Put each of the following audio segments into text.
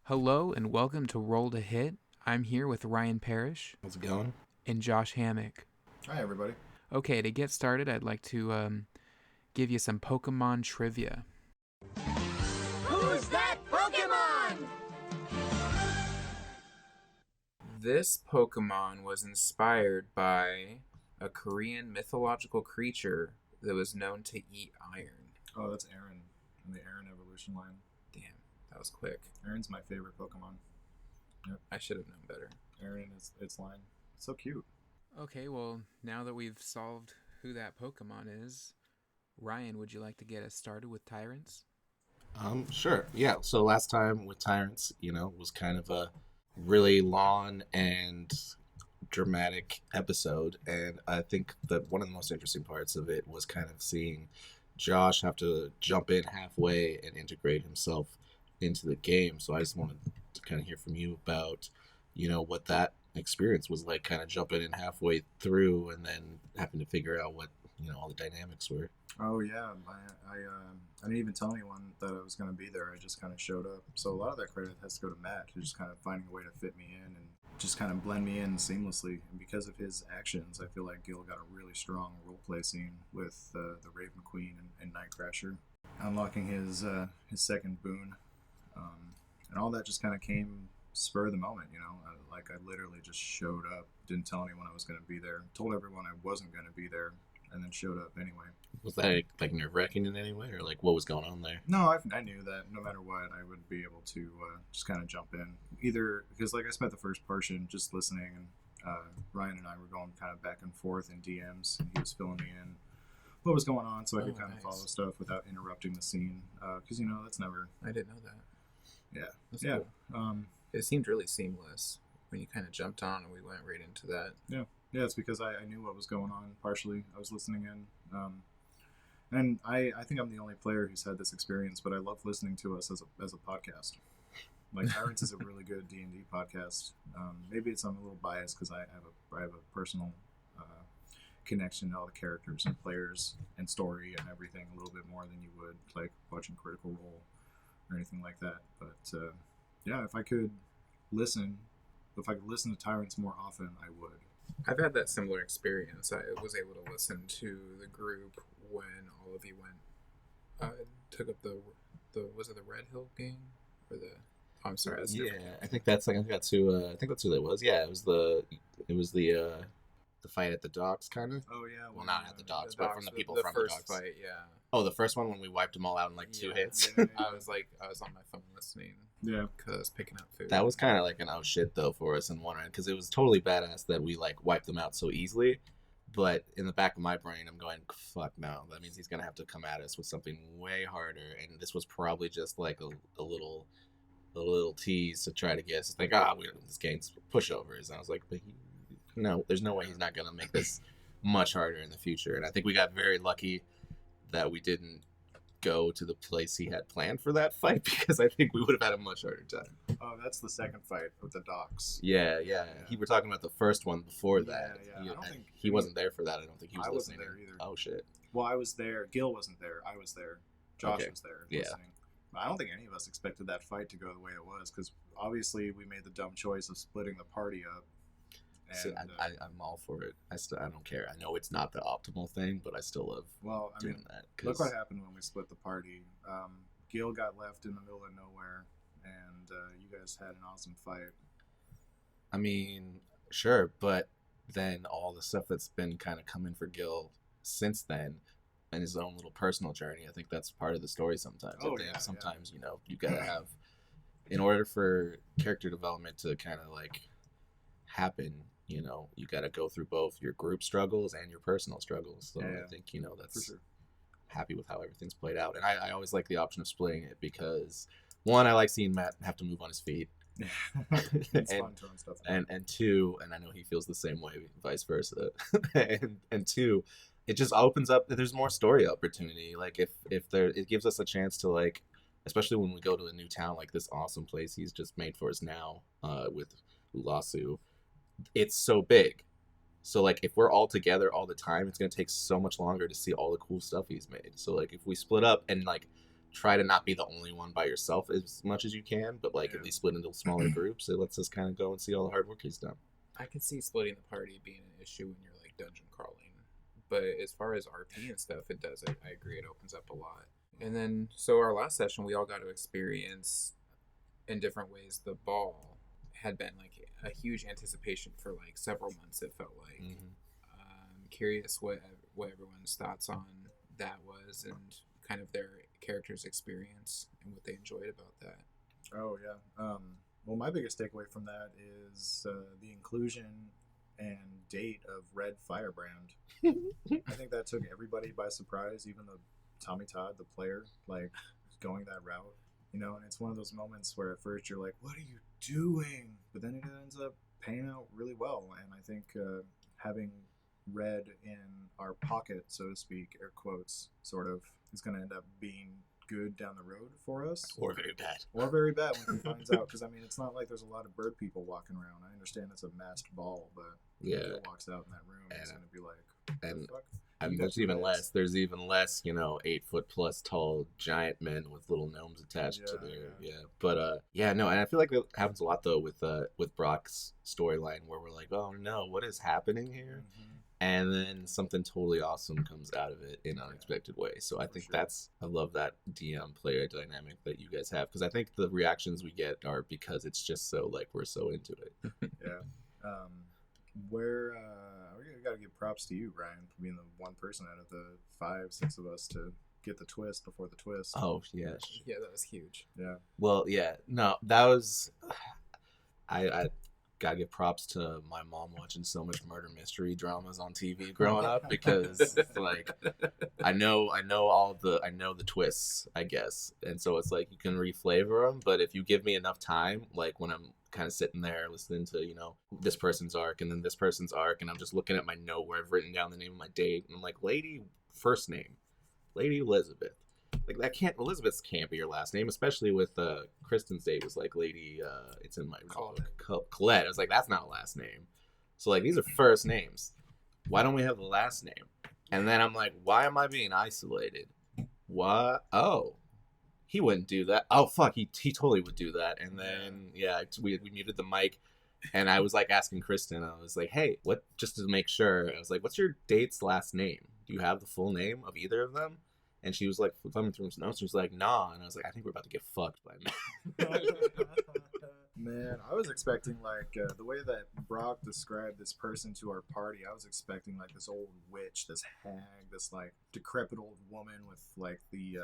Hello and welcome to Roll to Hit. I'm here with Ryan Parrish How's it going? and Josh Hammock. Hi, everybody. Okay, to get started, I'd like to give you some Pokemon trivia. Who's that Pokemon? This Pokemon was inspired by a Korean mythological creature that was known to eat iron. Oh, that's Aaron in the Aaron evolution line. Damn, that was quick. Aaron's my favorite Pokemon. Yep. I should have known better. Aaron is its line. It's so cute. Okay, well, now that we've solved who that Pokemon is, Ryan, would you like to get us started with Tyrants? Sure. Yeah. So last time with Tyrants, was kind of a really long and dramatic episode, and I think that one of the most interesting parts of it was kind of seeing Josh have to jump in halfway and integrate himself into the game. So I just wanted to kind of hear from you about, what that experience was like, kind of jumping in halfway through and then having to figure out what, all the dynamics were. Oh yeah, I didn't even tell anyone that I was going to be there. I just kind of showed up. So a lot of that credit has to go to Matt, who's just kind of finding a way to fit me in and just kind of blend me in seamlessly. And because of his actions, I feel like Gil got a really strong role play scene with the Raven Queen and Night Crasher, unlocking his second boon, and all that just kind of came spur of the moment. I literally just showed up, didn't tell anyone I was going to be there, told everyone I wasn't going to be there, and then showed up anyway. Was that like nerve-wracking in any way, or like what was going on there? No, I knew that no matter what, I would be able to just kind of jump in. Either because I spent the first portion just listening, and Ryan and I were going kind of back and forth in DMs, and he was filling me in what was going on, so I could kind of follow stuff without interrupting the scene. Because that's never. I didn't know that. Yeah. That's yeah. Cool. It seemed really seamless when you kind of jumped on and we went right into that. Yeah. Yeah, it's because I knew what was going on partially. I was listening in. And I think I'm the only player who's had this experience, but I love listening to us as a podcast. Like, Tyrants is a really good D&D podcast. Maybe I'm a little biased because I have a personal connection to all the characters and players and story and everything a little bit more than you would like watching Critical Role or anything like that. But yeah, if I could listen to Tyrants more often, I would. I've had that similar experience. I was able to listen to the group when all of you went took up the was it the Red Hill game or the I'm sorry, that's I think that's who that was. Yeah, it was the fight at the docks, kind of. Oh yeah, well, not at the docks, but from the people the from first the docks. fight, yeah. Oh, the first one when we wiped them all out in like two hits. Yeah. I was on my phone listening. Yeah, because I was picking up food. That was kind of like an oh shit though for us in one end, because it was totally badass that we like wiped them out so easily. But in the back of my brain, I'm going, fuck no. That means he's gonna have to come at us with something way harder. And this was probably just like a little tease to try to get us to think, this game's pushovers. And I was like, but no, there's no way he's not gonna make this much harder in the future. And I think we got very lucky that we didn't go to the place he had planned for that fight, because I think we would have had a much harder time. Oh, that's the second fight with the docks. Yeah. He were talking about the first one before that. Yeah. I don't think he wasn't there for that. I don't think he was I listening. wasn't there either. Oh shit. Well, I was there. Gil wasn't there. I was there. Josh Okay. was there Yeah. listening. But I don't think any of us expected that fight to go the way it was, because obviously we made the dumb choice of splitting the party up. And, So I'm all for it. I don't care. I know it's not the optimal thing, but I still love doing that. Look what happened when we split the party. Gil got left in the middle of nowhere, and you guys had an awesome fight. I mean, sure, but then all the stuff that's been kind of coming for Gil since then, and his own little personal journey, I think that's part of the story sometimes. Sometimes, you gotta have, in order for character development to kind of like happen, you gotta go through both your group struggles and your personal struggles. So I think, that's for sure. Happy with how everything's played out. And I always like the option of splitting it because, one, I like seeing Matt have to move on his feet. It's fun throwing stuff. And two, and I know he feels the same way, vice versa. and two, it just opens up. There's more story opportunity. Like if it gives us a chance to, like, especially when we go to a new town, like this awesome place he's just made for us now, with Ulasu. It's so big. So, like, if we're all together all the time, it's going to take so much longer to see all the cool stuff he's made. So, like, if we split up and, like, try to not be the only one by yourself as much as you can, but like Yeah. at least split into smaller groups. It lets us kind of go and see all the hard work he's done. I can see splitting the party being an issue when you're like dungeon crawling, but as far as RP and stuff, it does. I agree, it opens up a lot. And then, so our last session, we all got to experience in different ways. The ball had been like a huge anticipation for like several months. It felt like. Curious what everyone's thoughts on that was, and kind of their character's experience and what they enjoyed about that. Oh yeah. Well, my biggest takeaway from that is the inclusion and date of Red Firebrand. I think that took everybody by surprise, even the Tommy Todd, the player, like going that route. You know, and it's one of those moments where at first you're like, "What are you doing?" But then it ends up paying out really well. And I think having Red in our pocket, so to speak, air quotes, sort of, is going to end up being good down the road for us. Or very bad. Or very bad when he finds out. Because, I mean, it's not like there's a lot of bird people walking around. I understand it's a masked ball, but Yeah. if he walks out in that room, he's going to be like, what the fuck? And there's even less. There's even less, 8-foot plus tall giant men with little gnomes attached to their But no, and I feel like that happens a lot though with Brock's storyline, where we're like, oh no, what is happening here? Mm-hmm. And then something totally awesome comes out of it in an unexpected way. So I think I love that DM player dynamic that you guys have, because I think the reactions we get are because it's just so like we're so into it. Yeah. We gotta give props to you, Ryan, for being the one person out of the 5-6 of us to get the twist before the twist. Oh yeah. Yeah, that was huge. Yeah. Well, yeah. No, that was. I gotta give props to my mom watching so much murder mystery dramas on TV growing up, because like I know the twists, I guess, and so it's like you can reflavor them, but if you give me enough time, like when I'm kind of sitting there listening to this person's arc and then this person's arc, and I'm just looking at my note where I've written down the name of my date, and I'm like, Lady first name, Lady Elizabeth. Like Elizabeth's can't be your last name, especially with Kristen's date was like Lady. It's in my Colette. I was like, that's not a last name. So like these are first names. Why don't we have the last name? And then I'm like, why am I being isolated? What? Oh, he wouldn't do that. Oh fuck, he totally would do that. And then we muted the mic, and I was like asking Kristen. I was like, hey, what? Just to make sure, I was like, what's your date's last name? Do you have the full name of either of them? And she was like thumbing through some notes. She was like, nah. And I was like, I think we're about to get fucked by now. Man, I was expecting like the way that Brock described this person to our party. I was expecting like this old witch, this hag, this like decrepit old woman with like the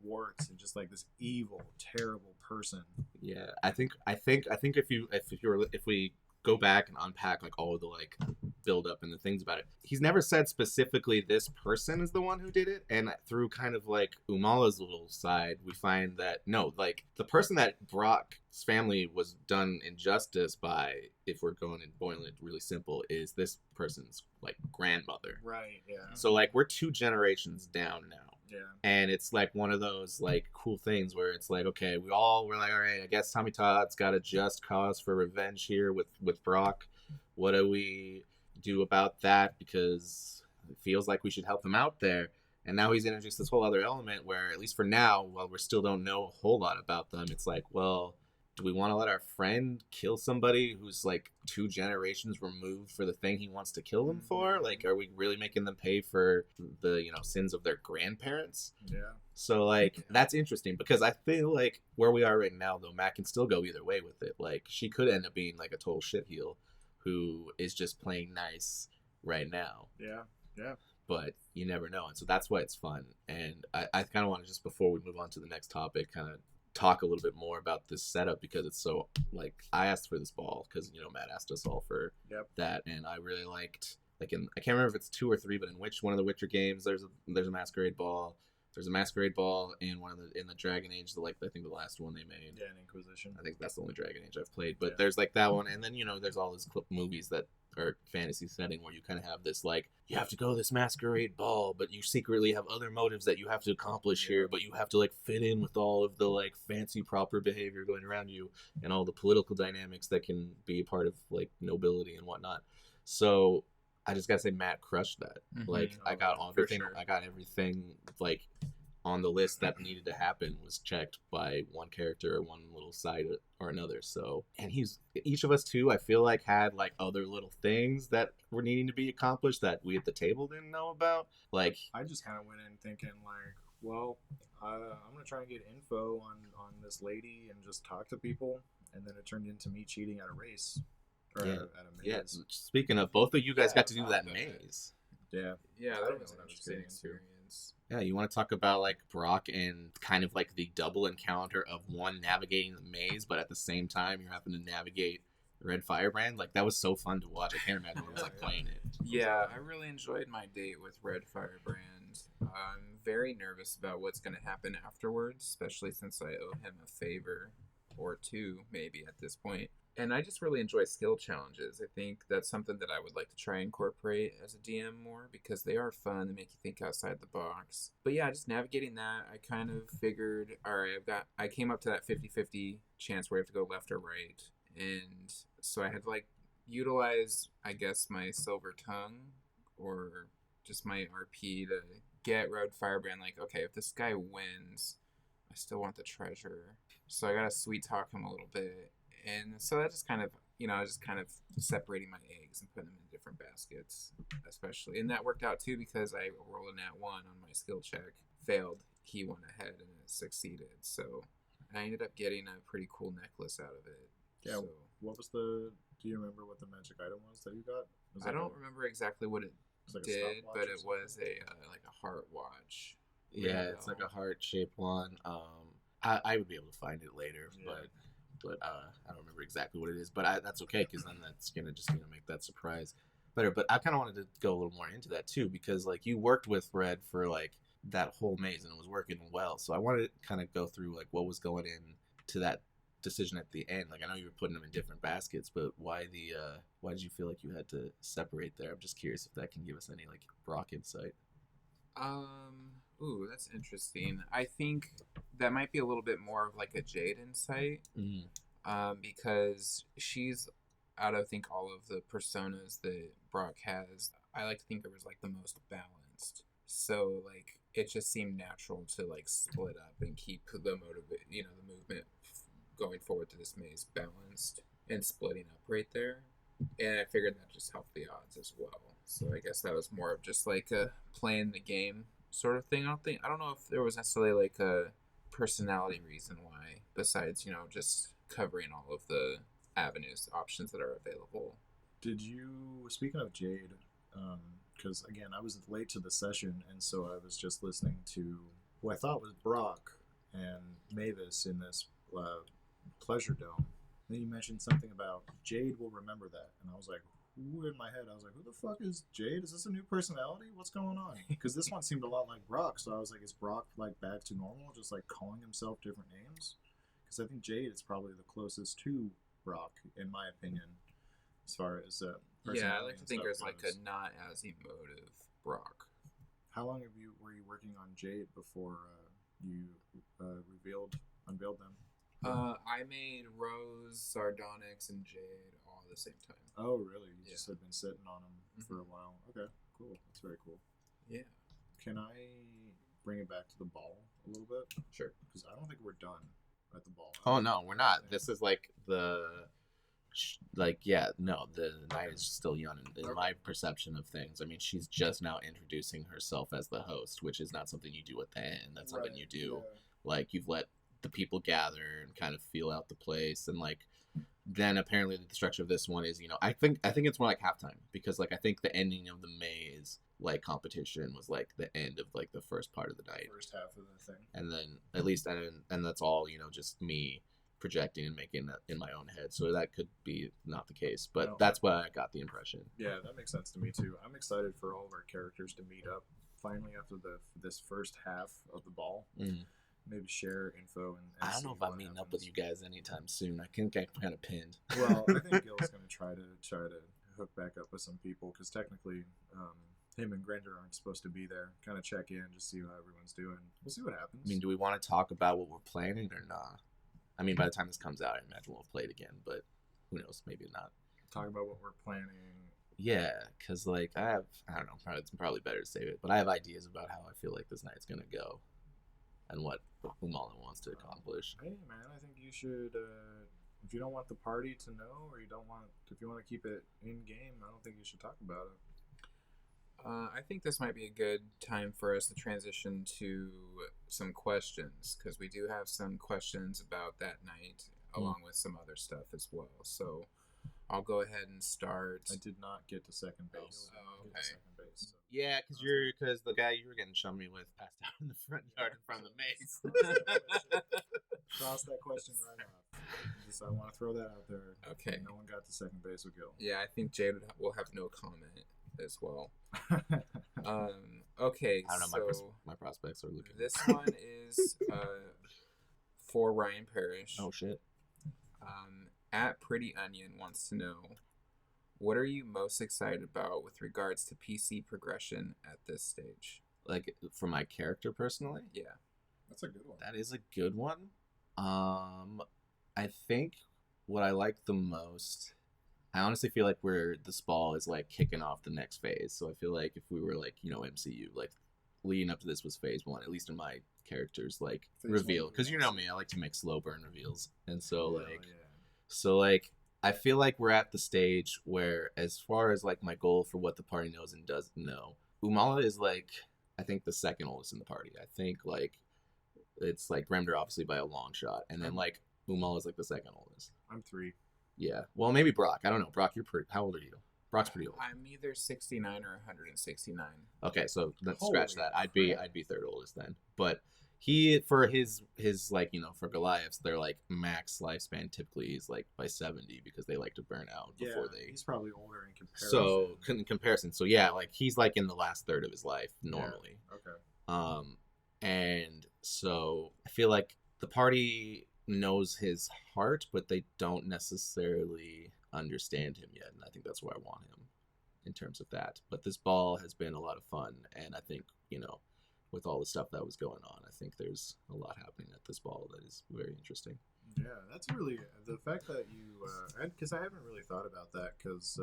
warts, and just like this evil, terrible person. Yeah, I think if we go back and unpack like all of the like build up and the things about it, he's never said specifically this person is the one who did it, and through kind of like Umala's little side, we find that no, like the person that Brock's family was done injustice by, if we're going and boiling it really simple, is this person's like grandmother. Right. Yeah. So like we're 2 generations down now. Yeah. And it's like one of those like cool things where it's like, okay, we're like, all right, I guess Tommy Todd's got a just cause for revenge here with Brock. What do we do about that? Because it feels like we should help him out there. And now he's introduced this whole other element where, at least for now, while we still don't know a whole lot about them, it's like, well, do we want to let our friend kill somebody who's like 2 generations removed for the thing he wants to kill them for? Like, are we really making them pay for the, sins of their grandparents? Yeah. So like, that's interesting, because I feel like where we are right now, though, Matt can still go either way with it. Like, she could end up being like a total shitheel who is just playing nice right now. Yeah. Yeah. But you never know. And so that's why it's fun. And I kind of want to, just before we move on to the next topic, kind of talk a little bit more about this setup, because it's so like, I asked for this ball because Matt asked us all for that, and I really liked, like, I can't remember if it's 2 or 3, but in one of the Witcher games there's a masquerade ball. There's a masquerade ball in in the Dragon Age, I think the last one they made. Yeah, an Inquisition. I think that's the only Dragon Age I've played, but there's like that one, and then there's all these movies that are fantasy setting where you kind of have this like, you have to go to this masquerade ball, but you secretly have other motives that you have to accomplish here, but you have to like fit in with all of the like fancy proper behavior going around you and all the political dynamics that can be a part of like nobility and whatnot. So I just gotta say, Matt crushed that. Like, I got everything. Sure. I got everything like on the list that needed to happen was checked by one character or one little side or another. So, and each of us too, I feel like had like other little things that were needing to be accomplished that we at the table didn't know about. Like, I just kind of went in thinking like, well, I'm gonna try and get info on this lady and just talk to people, and then it turned into me cheating at a race or yeah, at a maze. yeah. Speaking of, both of you guys Yeah, got to do about that that. maze. Yeah, Yeah, I that don't was know an what I was interesting getting into. experience. Yeah, you want to talk about like Brock and kind of like the double encounter of one navigating the maze, but at the same time you're having to navigate Red Firebrand. Like that was so fun to watch. I can't imagine what it was like playing it. Yeah, I really enjoyed my date with Red Firebrand. I'm very nervous about what's going to happen afterwards, especially since I owe him a favor or two, maybe at this point. And I just really enjoy skill challenges. I think that's something that I would like to try and incorporate as a DM more because they are fun. They make you think outside the box. But yeah, just navigating that, I kind of figured, all right, I came up to that 50-50 chance where you have to go left or right. And so I had to like utilize, I guess, my silver tongue or just my RP to get Red Firebrand. Like, okay, if this guy wins, I still want the treasure. So I gotta sweet talk him a little bit. And so that just kind of, just kind of separating my eggs and putting them in different baskets, especially. And that worked out too because I rolled a nat 1 on my skill check, failed. He went ahead and it succeeded. So I ended up getting a pretty cool necklace out of it. Yeah. So, What was the? Do you remember what the magic item was that you got? Was I it don't remember exactly what it was like a did, stopwatch but or it was like a heart watch. Yeah, it's like a heart-shaped one. I would be able to find it later, Yeah. but I don't remember exactly what it is. But that's okay because then that's gonna just make that surprise better. But I kind of wanted to go a little more into that too because like you worked with Red for like that whole maze and it was working well. So I wanted to kind of go through like what was going in to that decision at the end. Like I know you were putting them in different baskets, but why did you feel like you had to separate there? I'm just curious if that can give us any like Brock insight. Ooh, that's interesting. I think that might be a little bit more of like a Jade insight. Because she's out of, I think, all of the personas that Brock has, I like to think it was like the most balanced. So like it just seemed natural to like split up and keep the the movement going forward to this maze balanced and splitting up right there. And I figured that just helped the odds as well. So I guess that was more of just like a playing the game sort of thing. I don't know if there was necessarily like a personality reason why, besides just covering all of the avenues, options that are available. Did you, speaking of Jade, because again, I was late to the session, and so I was just listening to who I thought was Brock and Mavis in this pleasure dome. Then you mentioned something about Jade will remember that, and I was like, who in my head? I was like, who the fuck is Jade? Is this a new personality? What's going on? Because this one seemed a lot like Brock, so I was like, is Brock like back to normal, just like calling himself different names? Because I think Jade is probably the closest to Brock, in my opinion, as far as Yeah, I like to think there's goes. like a not as emotive Brock. How long were you working on Jade before you unveiled them? I made Rose, Sardonyx, and Jade all at the same time. Oh, really? You just Yeah. had been sitting on them for a while. Okay, cool. That's very cool. Yeah. Can I bring it back to the ball a little bit? Sure. Because I don't think we're done at the ball. Oh no, we're not. This is like the night is still young in my perception of things. I mean, she's just now introducing herself as the host, which is not something you do at the end. That's something you do. Yeah. Like you've let the people gather and kind of feel out the place, and like then apparently the structure of this one is I think it's more like halftime because like I think the ending of the maze like competition was like the end of like the first part of the night, First half of the thing. and then at least and that's all just me projecting and making that in my own head, so that could be not the case, but No. that's what I got the impression. Yeah, that makes sense to me too. I'm excited for all of our characters to meet up finally after this first half of the ball. Maybe share info and I don't see know if what I'm meeting up happens. with you guys anytime soon. I think I'm kind of pinned. Well, I think Gil's going to try to hook back up with some people because technically, him and Granger aren't supposed to be there. Kind of check in, just see how everyone's doing. We'll see what happens. I mean, do we want to talk about what we're planning or not? I mean, by the time this comes out, I imagine we'll have played again, but who knows? Maybe not. talk about what we're planning. Yeah, because like I don't know, it's probably better to save it, but I have ideas about how I feel like this night's gonna go. and what Umala wants to accomplish. Hey man, I think you should. If you don't want the party to know, or if you want to keep it in game, I don't think you should talk about it. I think this might be a good time for us to transition to some questions, because we do have some questions about that night, along with some other stuff as well. So I'll go ahead and start. I did not get to second base. So. Yeah, because the guy you were getting chummy with passed out in the front yard in front of the maze. Cross that question right off. I want to throw that out there. Okay. No one got to second base with Gil. Yeah, I think Jade will have no comment as well. Okay, I don't know. so My prospects are looking. this one is for Ryan Parrish. Oh shit. At Pretty Onion wants to know, what are you most excited about with regards to PC progression at this stage? Like for my character personally? Yeah. That's a good one. That is a good one. I think what I like the most, I honestly feel like this ball is like kicking off the next phase. So I feel like if we were like, MCU, like leading up to this was phase 1, at least in my character's like Phase reveal. 1, Because you know me, I like to make slow burn reveals. And so Yeah. so like I feel like we're at the stage where, as far as like my goal for what the party knows and doesn't know, Umala is like, I think the second oldest in the party. I think like it's like Remder obviously by a long shot, and then like Umala is like the second oldest. I'm 3. Yeah, well maybe Brock. I don't know. Brock, how old are you? Brock's pretty old. I'm either 69 or 169. Okay, so let's Holy scratch that. I'd be third oldest then. But he, for his like, for Goliaths, their like max lifespan typically is like by 70 because they like to burn out before they. He's probably older in comparison. So in comparison, so yeah, like he's like in the last third of his life normally. Yeah. Okay. And so I feel like the party knows his heart, but they don't necessarily understand him yet, and I think that's where I want him in terms of that. But this ball has been a lot of fun, and I think with all the stuff that was going on, I think there's a lot happening at this ball that is very interesting. Yeah, that's really the fact that you because I haven't really thought about that because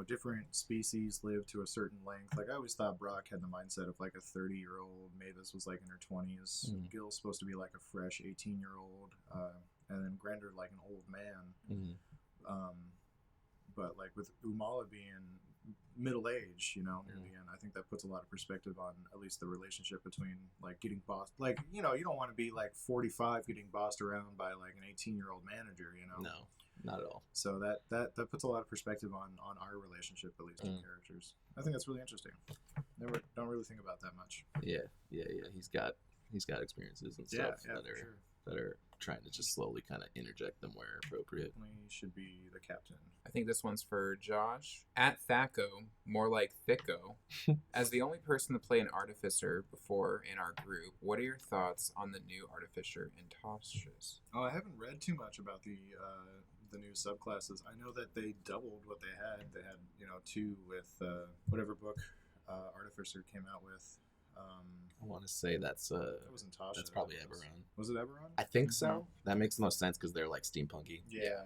different species live to a certain length. Like I always thought Brock had the mindset of like a 30-year-old. Mavis was like in her 20s. Gil's supposed to be like a fresh 18-year-old, and then Grender like an old man. But like with Umala being middle age, near the end, I think that puts a lot of perspective on at least the relationship between like getting bossed. Like you don't want to be like 45 getting bossed around by like an 18-year-old manager. No, not at all. So that puts a lot of perspective on our relationship, at least in characters. I think that's really interesting. Don't really think about that much. Yeah. He's got experiences and stuff that are trying to just slowly kind of interject them where appropriate. Definitely should be the captain. I think this one's for Josh. At Thaco, more like Thicko. As the only person to play an Artificer before in our group, what are your thoughts on the new Artificer in Tosh's? Oh, I haven't read too much about the new subclasses. I know that they doubled what they had. They had 2 with whatever book Artificer came out with. I want to say that wasn't Tasha. That's probably Eberron. Was it Eberron? I think so. That makes the most sense because they're like steampunky. Yeah.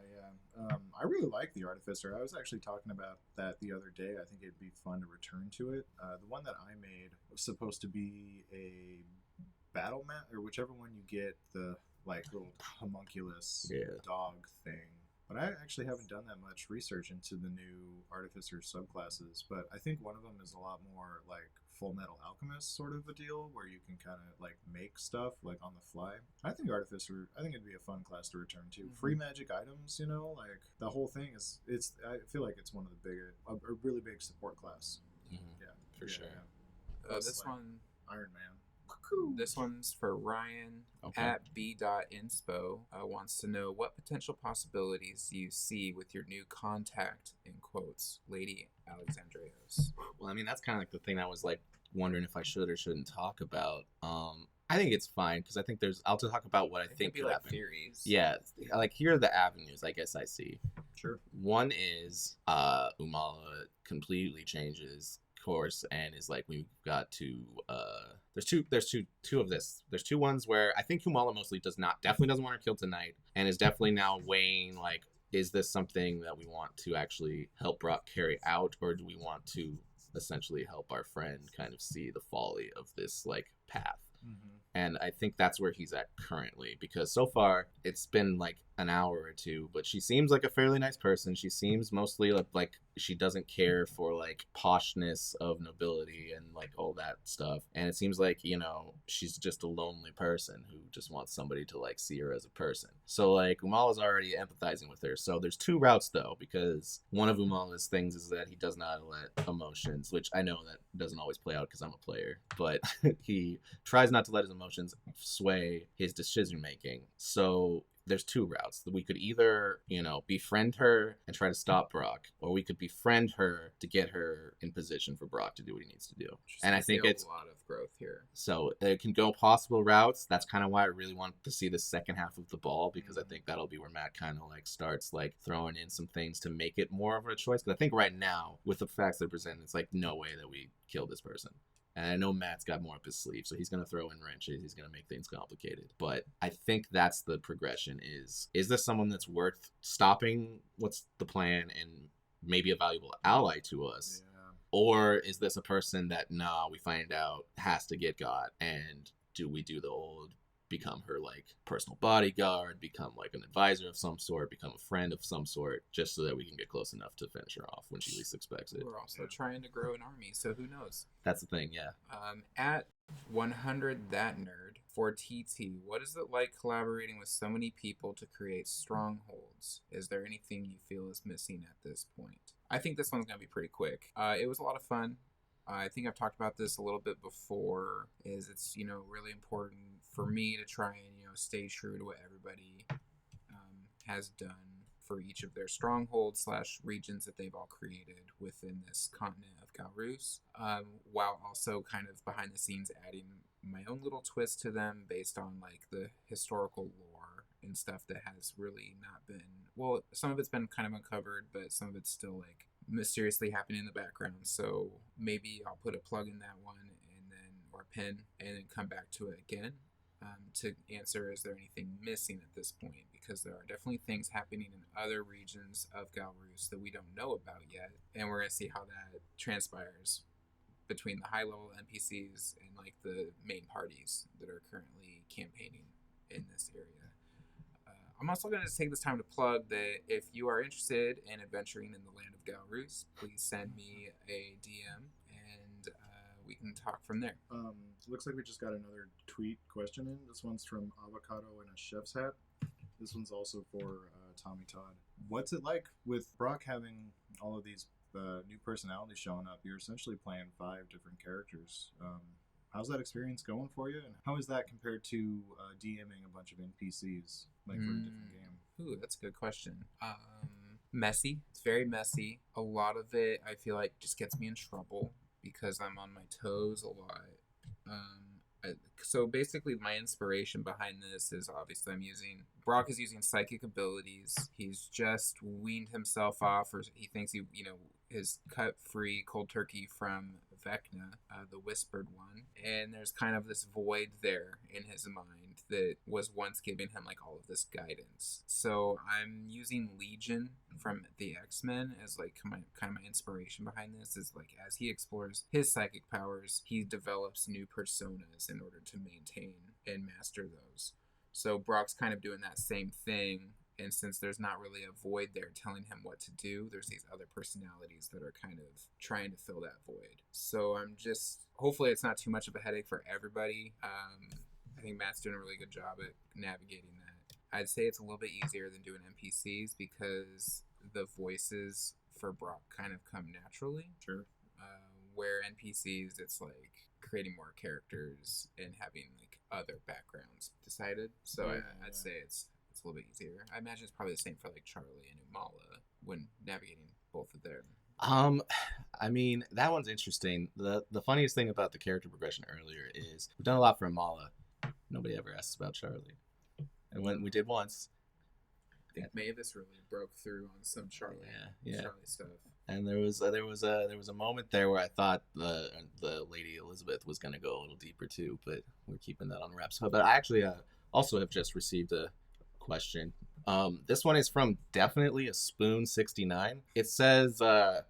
I really like the Artificer. I was actually talking about that the other day. I think it'd be fun to return to it. The one that I made was supposed to be a battle mat, or whichever one you get, the like little homunculus dog thing. But I actually haven't done that much research into the new Artificer subclasses. But I think one of them is a lot more like Full Metal Alchemist sort of a deal, where you can kind of like make stuff like on the fly. I think Artificer, it'd be a fun class to return to. Free magic items, like the whole thing I feel like it's one of the a really big support class. Yeah, for sure. Yeah. This like one, Iron Man. This one's for Ryan. Okay. At B.inspo wants to know, what potential possibilities do you see with your new contact, in quotes, Lady Alexandrios? Well, I mean, that's kind of like the thing I was like wondering if I should or shouldn't talk about. I think it's fine because I think I'll talk about what I think could be could like happen. theories. Yeah, like here are the avenues I guess I see. Sure. One is Umala completely changes course and is like, we've got to there's two of this. There's 2 ones where I think Umala definitely doesn't want her killed tonight, and is definitely now weighing like, is this something that we want to actually help Brock carry out, or do we want to essentially help our friend kind of see the folly of this like path. Mm-hmm. And I think that's where he's at currently, because so far it's been like an hour or two, but she seems like a fairly nice person. She seems mostly like she doesn't care for like poshness of nobility and like all that stuff. And it seems like, you know, she's just a lonely person who just wants somebody to like see her as a person. So like Umala's already empathizing with her. So there's two routes though, because one of Umala's things is that he does not let emotions, which I know that doesn't always play out because I'm a player, but he tries not to let his emotions sway his decision making. So there's two routes. We could either, you know, befriend her and try to stop Brock, or we could befriend her to get her in position for Brock to do what he needs to do. And I think it's a lot of growth here. So it can go possible routes. That's kind of why I really want to see the second half of the ball, because I think that'll be where Matt kind of like starts like throwing in some things to make it more of a choice. Because I think right now, with the facts that are presented, it's like no way that we kill this person. And I know Matt's got more up his sleeve, so he's going to throw in wrenches. He's going to make things complicated. But I think that's the progression is this someone that's worth stopping? What's the plan? And maybe a valuable ally to us? Yeah. Or is this a person that, we find out has to get got? And do we do the old become her like personal bodyguard, become like an advisor of some sort, become a friend of some sort, just so that we can get close enough to finish her off when she least expects it? We're also trying to grow an army, so who knows? That's the thing, yeah. At 100 That Nerd for TT, what is it like collaborating with so many people to create Strongholds? Is there anything you feel is missing at this point? I think this one's going to be pretty quick. It was a lot of fun. I think I've talked about this a little bit before, is it's, you know, really important for me to try and, you know, stay true to what everybody has done for each of their strongholds / regions that they've all created within this continent of Galrus, while also kind of behind the scenes adding my own little twist to them based on like the historical lore and stuff that has really not been, well, some of it's been kind of uncovered, but some of it's still like mysteriously happening in the background. So maybe I'll put a plug in that one and then, or a pin, and then come back to it again to answer, is there anything missing at this point? Because there are definitely things happening in other regions of Galrus that we don't know about yet, and we're going to see how that transpires between the high level NPCs and like the main parties that are currently campaigning in this area. I'm also going to take this time to plug that if you are interested in adventuring in the land of Galrus, please send me a DM and we can talk from there. Looks like we just got another tweet question in. This one's from Avocado in a Chef's Hat. This one's also for Tommy Todd. What's it like with Brock having all of these new personalities showing up? You're essentially playing 5 different characters. How's that experience going for you? And how is that compared to DMing a bunch of NPCs like for a different game? Ooh, that's a good question. Messy. It's very messy. A lot of it, I feel like, just gets me in trouble because I'm on my toes a lot. So basically, my inspiration behind this is obviously Brock is using psychic abilities. He's just weaned himself off, or he thinks he, you know, is cut free cold turkey from Vecna, the Whispered One, and there's kind of this void there in his mind that was once giving him like all of this guidance. So I'm using Legion from the X-Men as like my inspiration behind this, is like as he explores his psychic powers, he develops new personas in order to maintain and master those. So Brock's kind of doing that same thing. And since there's not really a void there telling him what to do, there's these other personalities that are kind of trying to fill that void. So I'm just, hopefully it's not too much of a headache for everybody. I think Matt's doing a really good job at navigating that. I'd say it's a little bit easier than doing NPCs because the voices for Brock kind of come naturally. Sure. Where NPCs, it's like creating more characters and having like other backgrounds decided. So I'd say it's a little bit easier. I imagine it's probably the same for like Charlie and Umala when navigating both of them. I mean, that one's interesting. The funniest thing about the character progression earlier is we've done a lot for Umala. Nobody ever asks about Charlie. And when we did once, I think Mavis really broke through on some Charlie stuff. And there was a moment there where I thought the Lady Elizabeth was going to go a little deeper too, but we're keeping that on wraps. But I actually also have just received a question This one is from definitely a Spoon 69. It says,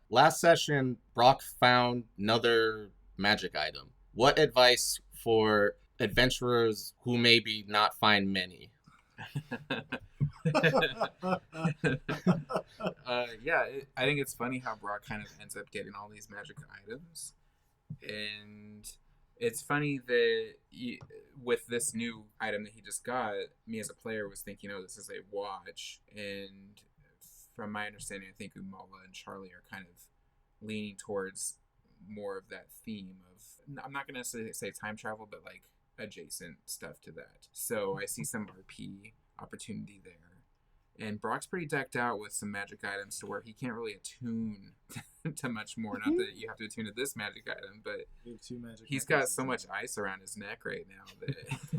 last session, Brock found another magic item. What advice for adventurers who maybe not find many? I think it's funny how Brock kind of ends up getting all these magic items, and it's funny that with this new item that he just got, me as a player was thinking, oh, this is a watch, and from my understanding, I think Umala and Charlie are kind of leaning towards more of that theme of, I'm not gonna say time travel, but like adjacent stuff to that. So I see some RP opportunity there. And Brock's pretty decked out with some magic items to where he can't really attune to much more. Not that you have to attune to this magic item, but he's got so much ice around his neck right now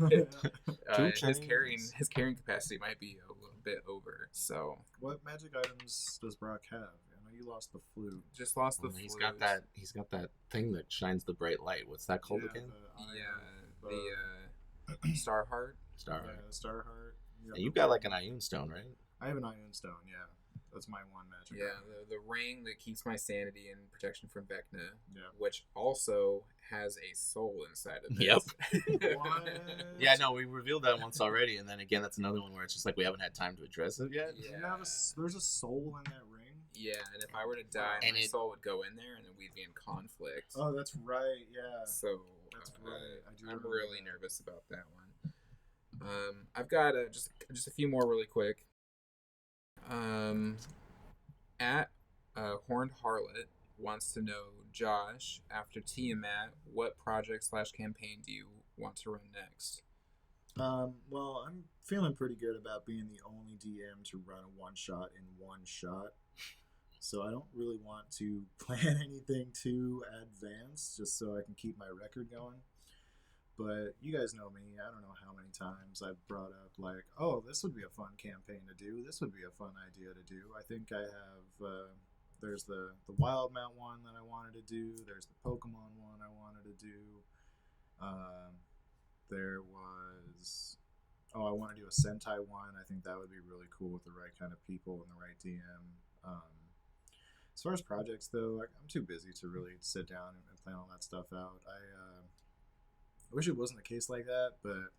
that his carrying capacity might be a little bit over. So, what magic items does Brock have? I know you lost the flute. Just lost the flute. He's got that thing that shines the bright light. What's that called again? The Star Heart. Star Heart. You've got like an Ioun Stone, right? I have an Ioun Stone, yeah. That's my one magic. Yeah, the ring that keeps my sanity and protection from Vecna, yeah. Which also has a soul inside of it. Yep. Yeah, no, we revealed that once already, and then again, that's another one where it's just like we haven't had time to address it yet. Yeah. There's a soul in that ring? Yeah, and if I were to die, my soul would go in there, and then we'd be in conflict. Oh, that's right, yeah. So, that's right. I'm really nervous about that one. I've got just a few more really quick. At Horned Harlot wants to know, Josh, after Tiamat, what project / campaign do you want to run next? Well, I'm feeling pretty good about being the only DM to run a one-shot in one shot. So I don't really want to plan anything too advanced, just so I can keep my record going. But you guys know me. I don't know how many times I've brought up, like, oh, this would be a fun campaign to do. This would be a fun idea to do. I think I have, there's the Wildmount one that I wanted to do. There's the Pokemon one I wanted to do. There was, I want to do a Sentai one. I think that would be really cool with the right kind of people and the right DM. As far as projects, though, I'm too busy to really sit down and plan all that stuff out. I wish it wasn't the case like that, but,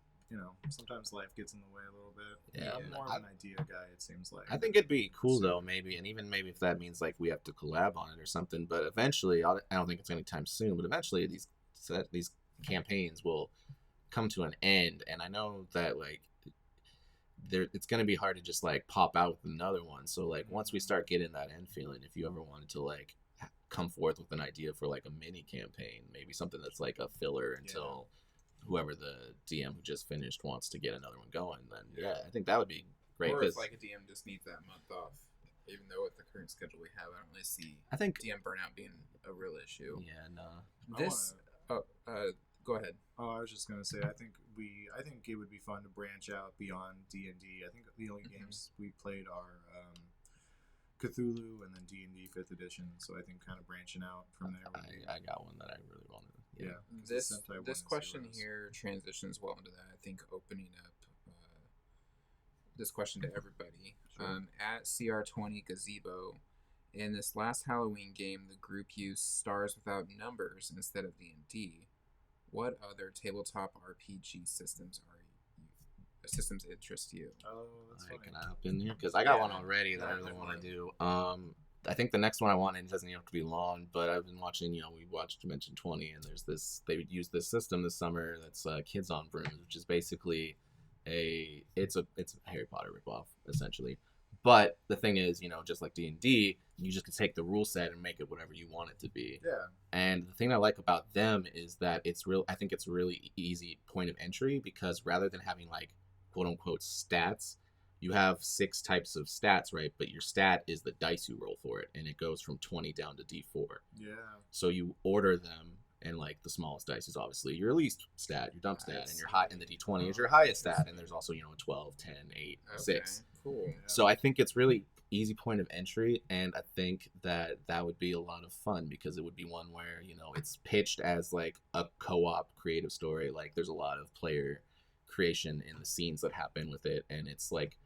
sometimes life gets in the way a little bit. Yeah, I'm more of an idea guy, it seems like. I think it'd be cool, though, maybe, and even maybe if that means, like, we have to collab on it or something, but eventually, I don't think it's anytime soon, but eventually these campaigns will come to an end, and I know that, like, it's going to be hard to just, like, pop out with another one, so, like, once we start getting that end feeling, if you ever wanted to, like, come forth with an idea for, like, a mini campaign, maybe something that's, like, a filler until... whoever the DM who just finished wants to get another one going, then I think that would be great. Or if like a DM just needs that month off, even though with the current schedule we have, I don't really see DM burnout being a real issue. Yeah, no. Go ahead. Oh, I was just gonna say, I think it would be fun to branch out beyond D&D. I think the only games we played are Cthulhu and then D&D 5th edition. So I think kind of branching out from there. I got one that I really wanted. Yeah. This question here transitions well into that. I think opening up this question to everybody. Sure. At CR20 Gazebo, in this last Halloween game, the group used Stars Without Numbers instead of D&D. What other tabletop RPG systems interest you? Oh, that's funny. Can I hop in here? Because I got one already that I really want to do. I think the next one I want, and it doesn't even have to be long, but I've been watching, we watched Dimension 20, and there's this, they would use this system this summer that's Kids on Brooms, which is basically it's a Harry Potter ripoff, essentially. But the thing is, just like D&D, you just can take the rule set and make it whatever you want it to be. Yeah. And the thing I like about them is that I think it's a really easy point of entry, because rather than having like quote unquote stats, you have 6 types of stats, right? But your stat is the dice you roll for it, and it goes from 20 down to D4. Yeah. So you order them, and like the smallest dice is obviously your least stat, your dump stat, and your high, and the D20 is your highest stat, and there's also 12, 10, 8, 6. Cool. Yeah. So I think it's really easy point of entry, and I think that would be a lot of fun, because it would be one where it's pitched as like a co-op creative story. Like there's a lot of player creation in the scenes that happen with it, and it's like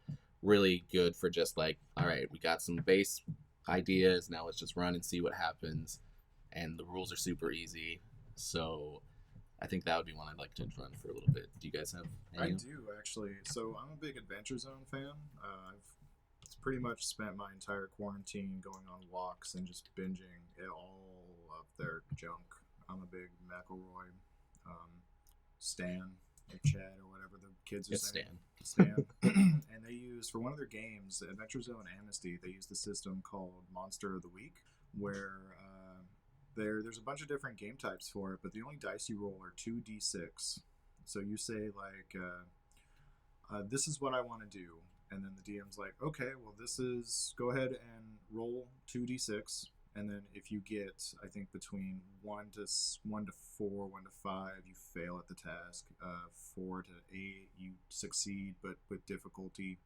really good for just like, all right, we got some base ideas. Now let's just run and see what happens. And the rules are super easy. So I think that would be one I'd like to run for a little bit. Do you guys have any? I do, actually. So I'm a big Adventure Zone fan. I've pretty much spent my entire quarantine going on walks and just binging all of their junk. I'm a big McElroy, Stan, or Chad, or whatever the kids are It's saying. Stan. Stan. And they use, for one of their games, Adventure Zone Amnesty, they use the system called Monster of the Week, where there's a bunch of different game types for it, but the only dice you roll are 2d6. So you say, like, this is what I want to do. And then the DM's like, okay, well, go ahead and roll 2d6. And then if you get, I think, between 1 to 4, 1 to 5, you fail at the task. 4 to 8, you succeed, but with difficulty.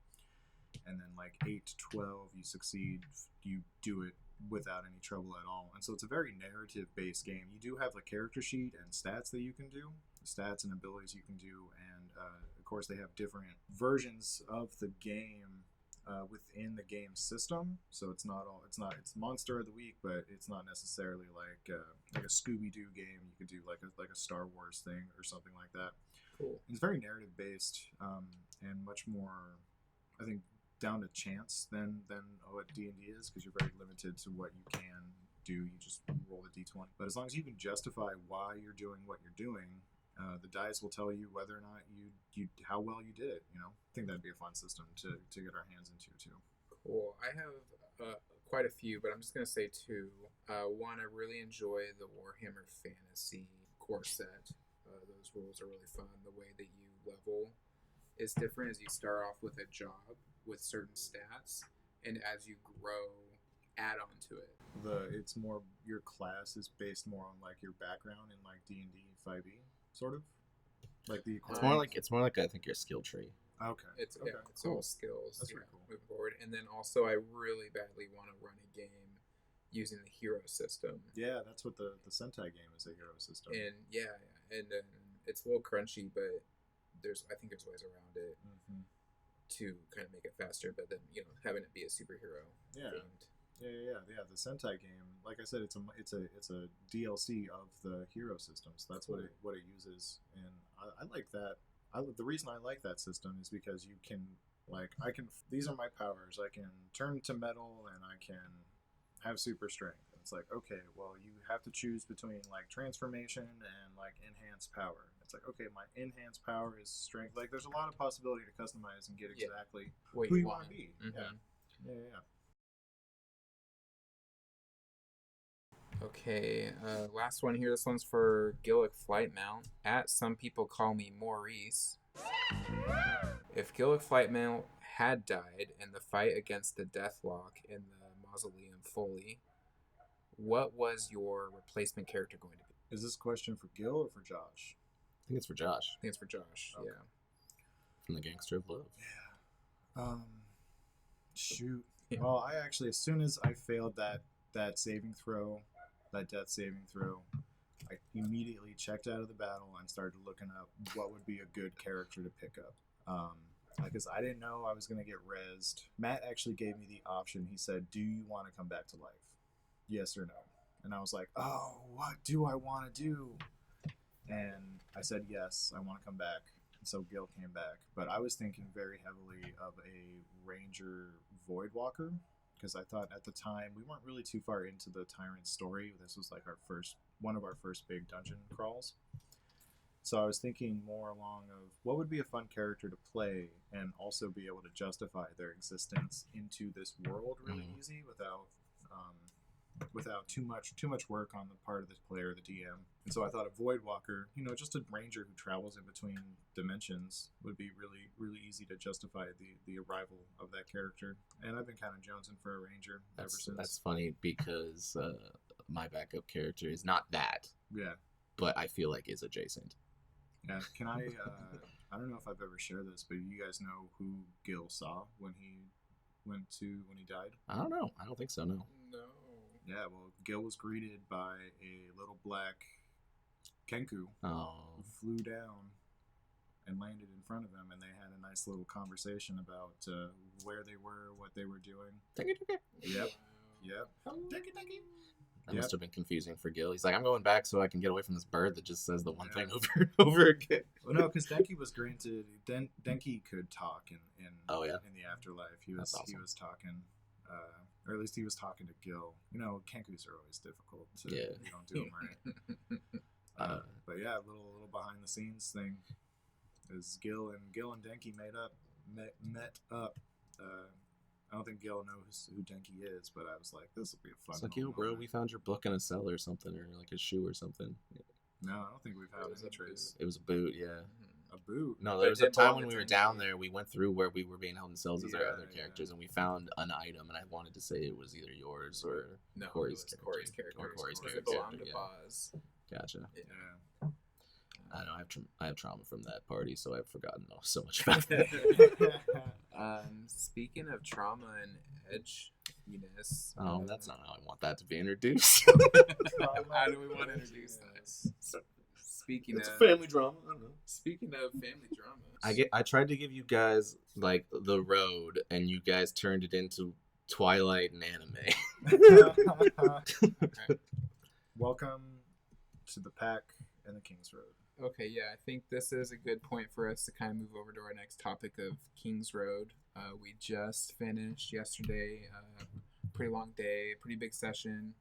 And then like 8 to 12, you succeed. You do it without any trouble at all. And so it's a very narrative-based game. You do have a character sheet and stats that you can do, stats and abilities you can do, and of course they have different versions of the game within the game system. So it's Monster of the Week, but it's not necessarily like a Scooby-Doo game. You could do like a Star Wars thing or something like that. Cool. It's very narrative-based and much more, I think, down to chance than what D&D is, because you're very limited to what you can do. You just roll the d20. But as long as you can justify why you're doing what you're doing, the dice will tell you whether or not you how well you did it. I think that'd be a fun system to get our hands into too. Cool. I have quite a few, but I'm just going to say two. One, I really enjoy the Warhammer Fantasy core set. Those rules are really fun. The way that you level is different, as you start off with a job with certain stats, and as you grow, add on to it. It's more, your class is based more on like your background in like D&D 5e, sort of like the It's more like I think your skill tree. Okay. It's okay, it's cool. all skills. That's really cool. Moving forward, and then also I really badly want to run a game using the hero system. Yeah, that's what the Sentai game is, a hero system. And and then it's a little crunchy, but I think there's ways around it to kind of make it faster. But then having it be a superhero. Yeah. Themed. Yeah. The Sentai game, like I said, it's a DLC of the hero system. So that's Cool. what it uses, and I like that. The reason I like that system is because you can, like, these are my powers. I can turn to metal, and I can have super strength. And it's like, okay, well, you have to choose between like transformation and like enhanced power. It's like, okay, my enhanced power is strength. Like, there's a lot of possibility to customize and get exactly What who you you want want to be. Mhm. Yeah. Okay, last one here. This one's for Gillick Flightmount. At Some People Call Me Maurice. If Gillick Flightmount had died in the fight against the Deathlock in the Mausoleum Foley, what was your replacement character going to be? Is this question for Gil or for Josh? I think it's for Josh I think it's for Josh. Okay. Yeah. from the Gangster of Love. Yeah. Shoot. Yeah. Well, I actually, as soon as I failed that saving throw, that death saving throw, I immediately checked out of the battle and started looking up what would be a good character to pick up. Because I didn't know I was going to get rezzed. Matt actually gave me the option. He said, do you want to come back to life? Yes or no? And I was like, oh, what do I want to do? And I said, yes, I want to come back. And so Gil came back. But I was thinking very heavily of a Ranger Voidwalker, because I thought at the time we weren't really too far into the Tyrants story. This was like one of our first big dungeon crawls. So I was thinking more along of what would be a fun character to play and also be able to justify their existence into this world really easy without too much work on the part of the player, the DM. And so I thought a Voidwalker, just a ranger who travels in between dimensions, would be really, really easy to justify the arrival of that character. And I've been kind of jonesing for a ranger ever since. That's funny because my backup character is not that, Yeah. but I feel like is adjacent. Yeah. Can I? I don't know if I've ever shared this, but you guys know who Gil saw when he died? I don't know. I don't think so. No. No. Yeah. Well, Gil was greeted by a little black Kenku Oh. who flew down and landed in front of him, and they had a nice little conversation about where they were, what they were doing. Yep. That must have been confusing for Gil. He's like, I'm going back so I can get away from this bird that just says the one thing over and over again. Well, no, because Denki was granted. Denki could talk in in the afterlife. He was awesome. He was talking, or at least he was talking to Gil. You know, Kenkus are always difficult. You don't do them right. But yeah, a little behind the scenes thing is Gil and Denki met up. I don't think Gil knows who Denki is, but I was like, this will be a fun. It's like, yo, bro, we found your book in a cell or something, or like a shoe or something. No, I don't think we've had any trace. It was a boot, yeah. A boot? No, there was a time when we were down there, we went through where we were being held in cells as our other characters, and we found an item, and I wanted to say it was either yours or Corey's character. Or Corey's character. Gotcha. Yeah. I know I have trauma from that party, so I've forgotten so much about it. Speaking of trauma and edginess, that's not how I want that to be introduced. How do we want to introduce that? Speaking of family drama. I don't know. Speaking of family drama, I tried to give you guys like the road, and you guys turned it into Twilight and anime. Welcome to the Pack and the King's Road. Okay, yeah, I think this is a good point for us to kind of move over to our next topic of King's Road. We just finished yesterday, pretty long day, pretty big session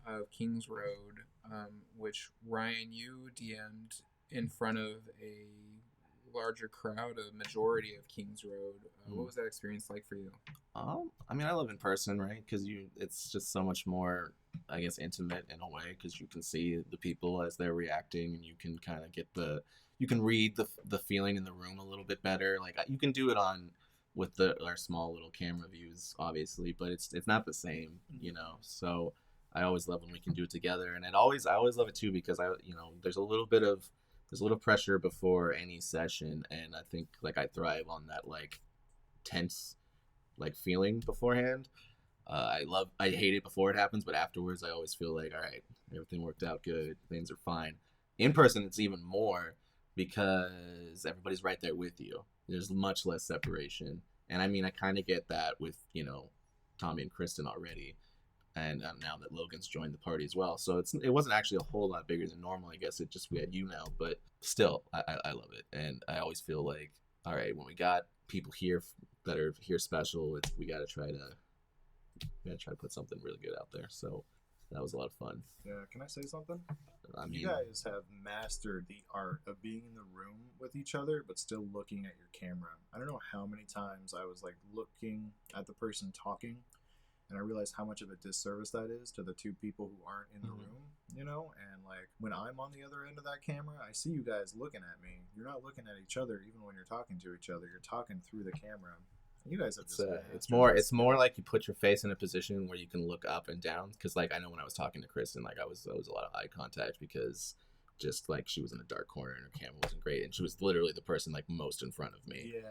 of King's Road, which Ryan, you DM'd in front of a larger crowd, a majority of King's Road. What was that experience like for you? I mean, I love in person, right? Because it's just so much more, I guess, intimate in a way, because you can see the people as they're reacting, and you can kind of you can read the feeling in the room a little bit better. Like, you can do it with our small little camera views, obviously, but it's not the same, you know. So I always love when we can do it together, and I always love it too, because there's a little pressure before any session, and I think like I thrive on that like tense like feeling beforehand. I hate it before it happens, but afterwards I always feel like, all right, everything worked out good, things are fine. In person it's even more, because everybody's right there with you. There's much less separation, and I mean, I kind of get that with Tommy and Kristen already, and now that Logan's joined the party as well, so it wasn't actually a whole lot bigger than normal. I guess it just we had you now, but still I love it, and I always feel like, all right, when we got people here that are here special, we gotta try to put something really good out there. So that was a lot of fun. Yeah, can I say something? I mean, you guys have mastered the art of being in the room with each other, but still looking at your camera. I don't know how many times I was like looking at the person talking, and I realized how much of a disservice that is to the two people who aren't in the room, you know? And like, when I'm on the other end of that camera, I see you guys looking at me. You're not looking at each other, even when you're talking to each other. You're talking through the camera. You guys have just it's more like you put your face in a position where you can look up and down, because like I know when I was talking to Kristen, like I was a lot of eye contact, because just like she was in a dark corner and her camera wasn't great, and she was literally the person like most in front of me. Yeah.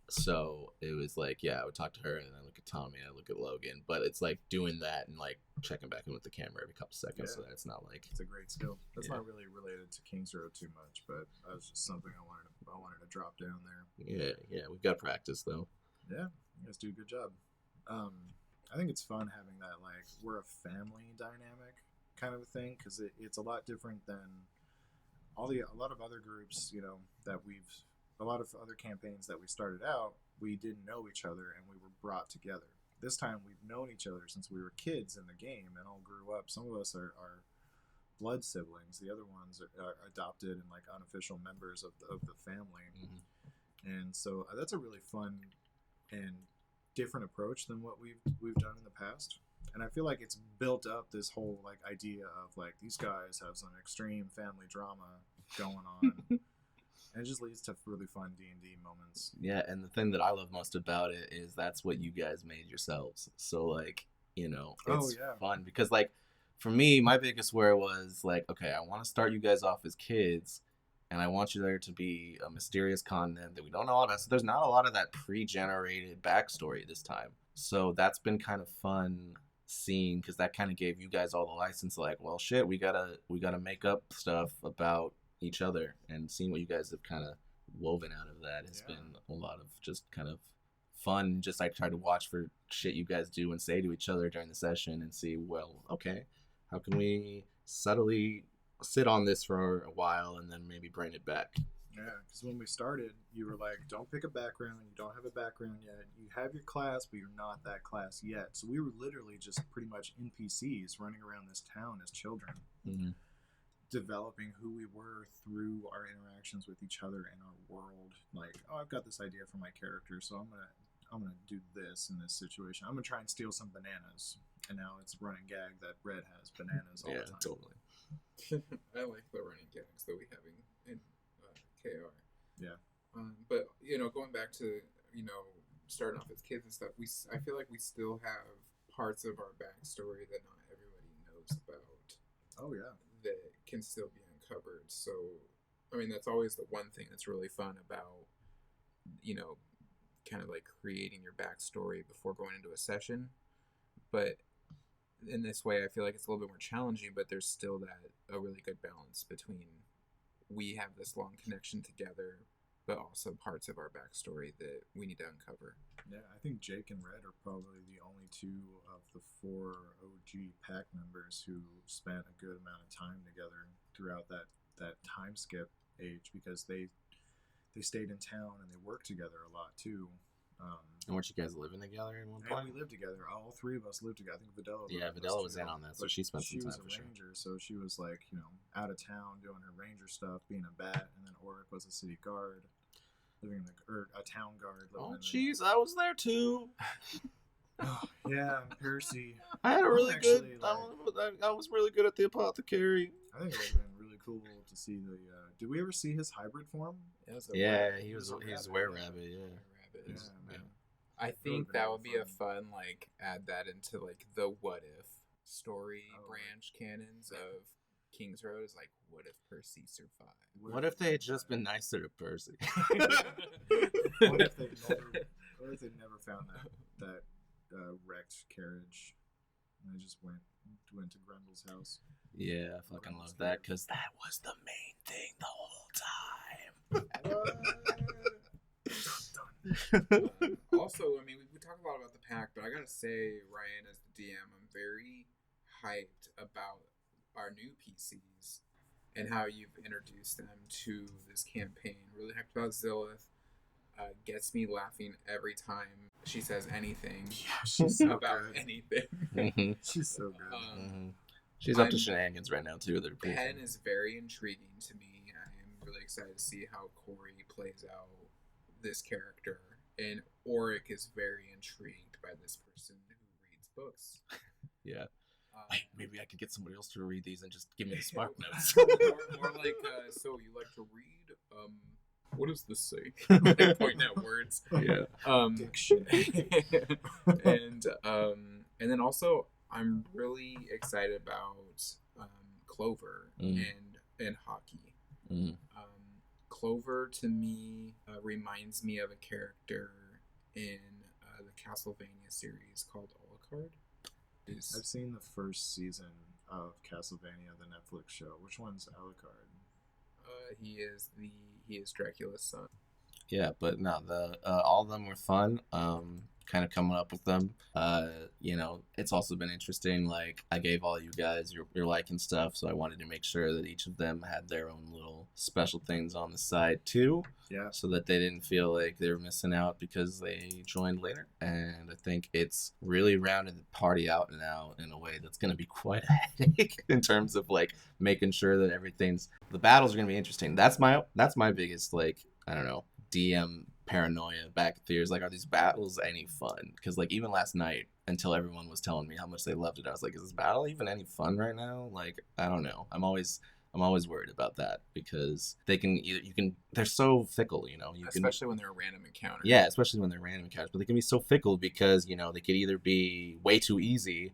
So it was like, yeah, I would talk to her, and then I look at Tommy, and I look at Logan, but it's like doing that and like checking back in with the camera every couple seconds, so that's not like, it's a great skill. That's not really related to King's Road too much, but that was just something I wanted to drop down there. Yeah, we've got practice though. Yeah, you guys do a good job. I think it's fun having that, like, we're a family dynamic kind of a thing, because it's a lot different than a lot of other groups, a lot of other campaigns that we started out, we didn't know each other and we were brought together. This time we've known each other since we were kids in the game and all grew up. Some of us are blood siblings. The other ones are adopted and like unofficial members of the family. And so that's a really fun and different approach than what we've done in the past, and I feel like it's built up this whole like idea of like these guys have some extreme family drama going on, and it just leads to really fun D&D moments. Yeah, and the thing that I love most about it is that's what you guys made yourselves. So like, it's fun, because like for me, my biggest worry was like, okay, I want to start you guys off as kids, and I want you there to be a mysterious continent that we don't know all about. So there's not a lot of that pre-generated backstory this time. So that's been kind of fun seeing, because that kind of gave you guys all the license. Like, well, shit, we gotta make up stuff about each other, and seeing what you guys have kind of woven out of that has Yeah. been a lot of just kind of fun. Just I try to watch for shit you guys do and say to each other during the session and see, well, okay, how can we subtly sit on this for a while and then maybe bring it back. Yeah, because when we started, you were like, don't pick a background. You don't have a background yet. You have your class, but you're not that class yet. So we were literally just pretty much NPCs running around this town as children, developing who we were through our interactions with each other and our world. Like, oh, I've got this idea for my character, so I'm gonna do this in this situation. I'm gonna try and steal some bananas. And now it's a running gag that Red has bananas all the time. Totally. I like the running gags that we have in KR. Yeah. But going back to starting off as kids and stuff, I feel like we still have parts of our backstory that not everybody knows about. Oh yeah. That can still be uncovered. So, I mean, that's always the one thing that's really fun about kind of like creating your backstory before going into a session. But in this way, I feel like it's a little bit more challenging, but there's still a really good balance between we have this long connection together, but also parts of our backstory that we need to uncover. Yeah, I think Jake and Red are probably the only two of the 4 OG pack members who spent a good amount of time together throughout that time skip age, because they stayed in town and they worked together a lot too. And weren't you guys living together in one And point? we lived together. All 3 of us lived together. I think Videla. Yeah, Videla was in on that, so she spent some time for She was a ranger, so she was like, out of town doing her ranger stuff, being a bat, and then Oric was a city guard, living in a town guard. Oh, jeez, I was there too. Yeah, Percy. I had a really good. Actually, I was really good at the apothecary. I think it would have been really cool to see the. Did we ever see his hybrid form? Yeah, he was were rabbit. Yeah. Yeah, man. I think that would be a fun add that into the what if story branch canons of King's Road is what if Percy survived? What if they had just been nicer to Percy? What if they never found that wrecked carriage and they just went to Grendel's house? Yeah, I fucking love that, because that was the main thing the whole time. Also, I mean, we talk a lot about the pack, but I gotta say, Ryan, as the DM, I'm very hyped about our new PCs and how you've introduced them to this campaign. Really hyped about Zillith. Gets me laughing every time she says anything. Yeah, she's so about good. anything. She's so good. She's up to shenanigans right now too. Pen is very intriguing to me. I am really excited to see how Corey plays out this character, and Oric is very intrigued by this person who reads books. Yeah. Wait, maybe I could get somebody else to read these and just give me the spark notes. more like, so you like to read? What does this say? Pointing at words. Yeah. Diction. And then also, I'm really excited about Clover and hockey. Clover to me reminds me of a character in the Castlevania series called Alucard. I've seen the first season of Castlevania, the Netflix show. Which one's Alucard? He is Dracula's son. Yeah, but no, all of them were fun. Kind of coming up with them. It's also been interesting. Like, I gave all you guys your liking stuff, so I wanted to make sure that each of them had their own little special things on the side too. Yeah. So that they didn't feel like they were missing out because they joined later. And I think it's really rounded the party out now in a way that's going to be quite a headache in terms of making sure that the battles are going to be interesting. That's my biggest I don't know, DM paranoia back theories. Are these battles any fun? Because even last night, until everyone was telling me how much they loved it, I was like, is this battle even any fun right now? I don't know. I'm always worried about that, because they're so fickle, especially when they're a random encounter. Yeah, especially when they're random encounters, but they can be so fickle because they could either be way too easy,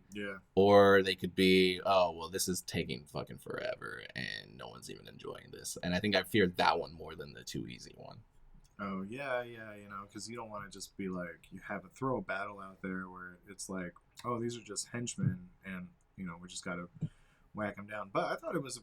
or they could be, oh well, this is taking fucking forever and no one's even enjoying this. And I think I feared that one more than the too easy one. Oh yeah, because you don't want to just be throw a battle out there where it's oh, these are just henchmen, and we just gotta whack him down. But I thought it was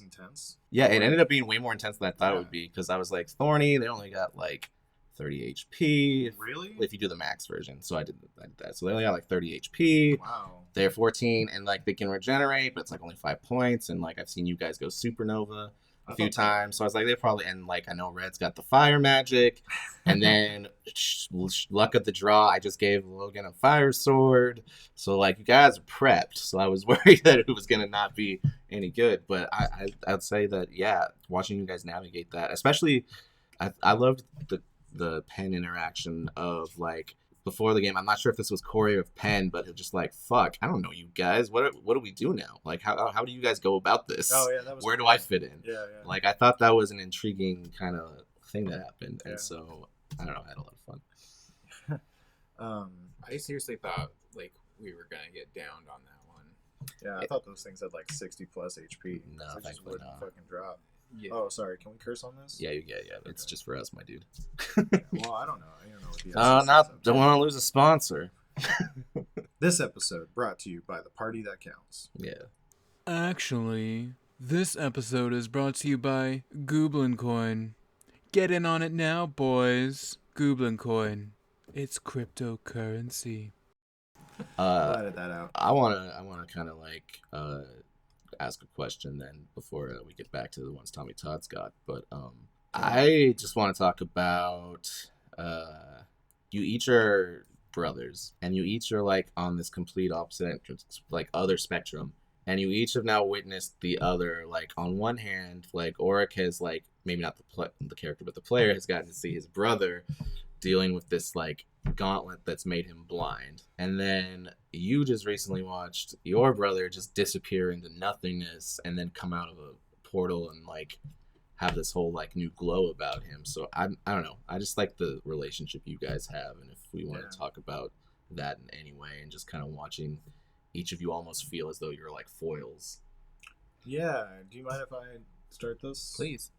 intense. Yeah, it ended up being way more intense than I thought it Yeah. would be, because I was like, Thorny, they only got like 30 HP. Really? If you do the max version. So I did that. So they only got like 30 HP. Wow. They're 14, and like they can regenerate, but it's like only 5 points. And like I've seen you guys go supernova a few times. So I was like, they probably, and like I know Red's got the fire magic. And then luck of the draw, I just gave Logan a fire sword. So like you guys are prepped. So I was worried that it was gonna not be any good. But I'd say that, yeah, watching you guys navigate that, especially I loved the pen interaction of like before the game. I'm not sure if this was Corey or Penn, but it just like, fuck, I don't know you guys. What do we do now? Like how do you guys go about this? Oh yeah, that was. Where cool. do I fit in? Yeah. Like I thought that was an intriguing kind of thing that happened, Yeah. and so I don't know, I had a lot of fun. I seriously thought like we were gonna get downed on that one. Yeah, I thought those things had like 60 plus HP. No, They just thankfully wouldn't not. fucking drop. Yeah. Oh, sorry. Can we curse on this? Yeah. It's just for us, my dude. Well, I don't know. I don't know what the Don't want to lose a sponsor. This episode brought to you by the party that counts. Yeah. Actually, this episode is brought to you by Gooblin Coin. Get in on it now, boys. Gooblin Coin. It's cryptocurrency. I'll edit that out. I wanna kind of like ask a question then before we get back to the ones Tommy Todd's got. But I just want to talk about you each are brothers, and you each are like on this complete opposite like other spectrum, and you each have now witnessed the other. Like on one hand, like Auric has like maybe not the character, but the player has gotten to see his brother dealing with this like gauntlet that's made him blind, and then you just recently watched your brother just disappear into nothingness and then come out of a portal and like have this whole like new glow about him. So I don't know, I just like the relationship you guys have, and if we want to talk about that in any way, and just kind of watching each of you almost feel as though you're like foils. Yeah. Do you mind if I start this? Please.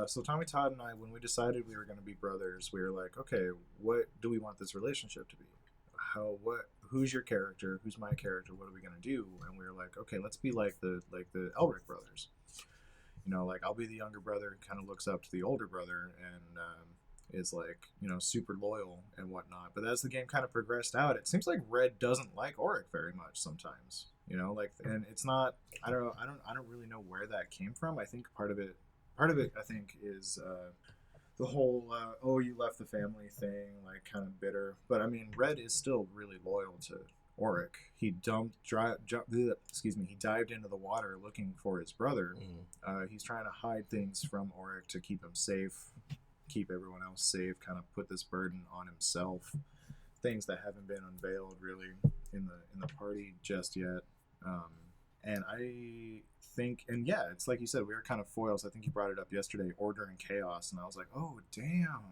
So Tommy Todd and I, when we decided we were going to be brothers, we were like, okay, what do we want this relationship to be? Who's your character? Who's my character? What are we going to do? And we were like, okay, let's be like the Elric brothers. You know, like I'll be the younger brother, kind of looks up to the older brother, and is like, you know, super loyal and whatnot. But as the game kind of progressed out, it seems like Red doesn't like Auric very much sometimes. You know, like, and it's not. I don't really know where that came from. I think part of it, I think, is the whole oh, you left the family thing, like kind of bitter. But I mean, Red is still really loyal to Auric. He he dived into the water looking for his brother. He's trying to hide things from Auric to keep him safe, keep everyone else safe, kind of put this burden on himself. Things that haven't been unveiled really in the party just yet. And I think, and yeah, it's like you said, we were kind of foils. I think you brought it up yesterday, order and chaos, and I was like, oh damn,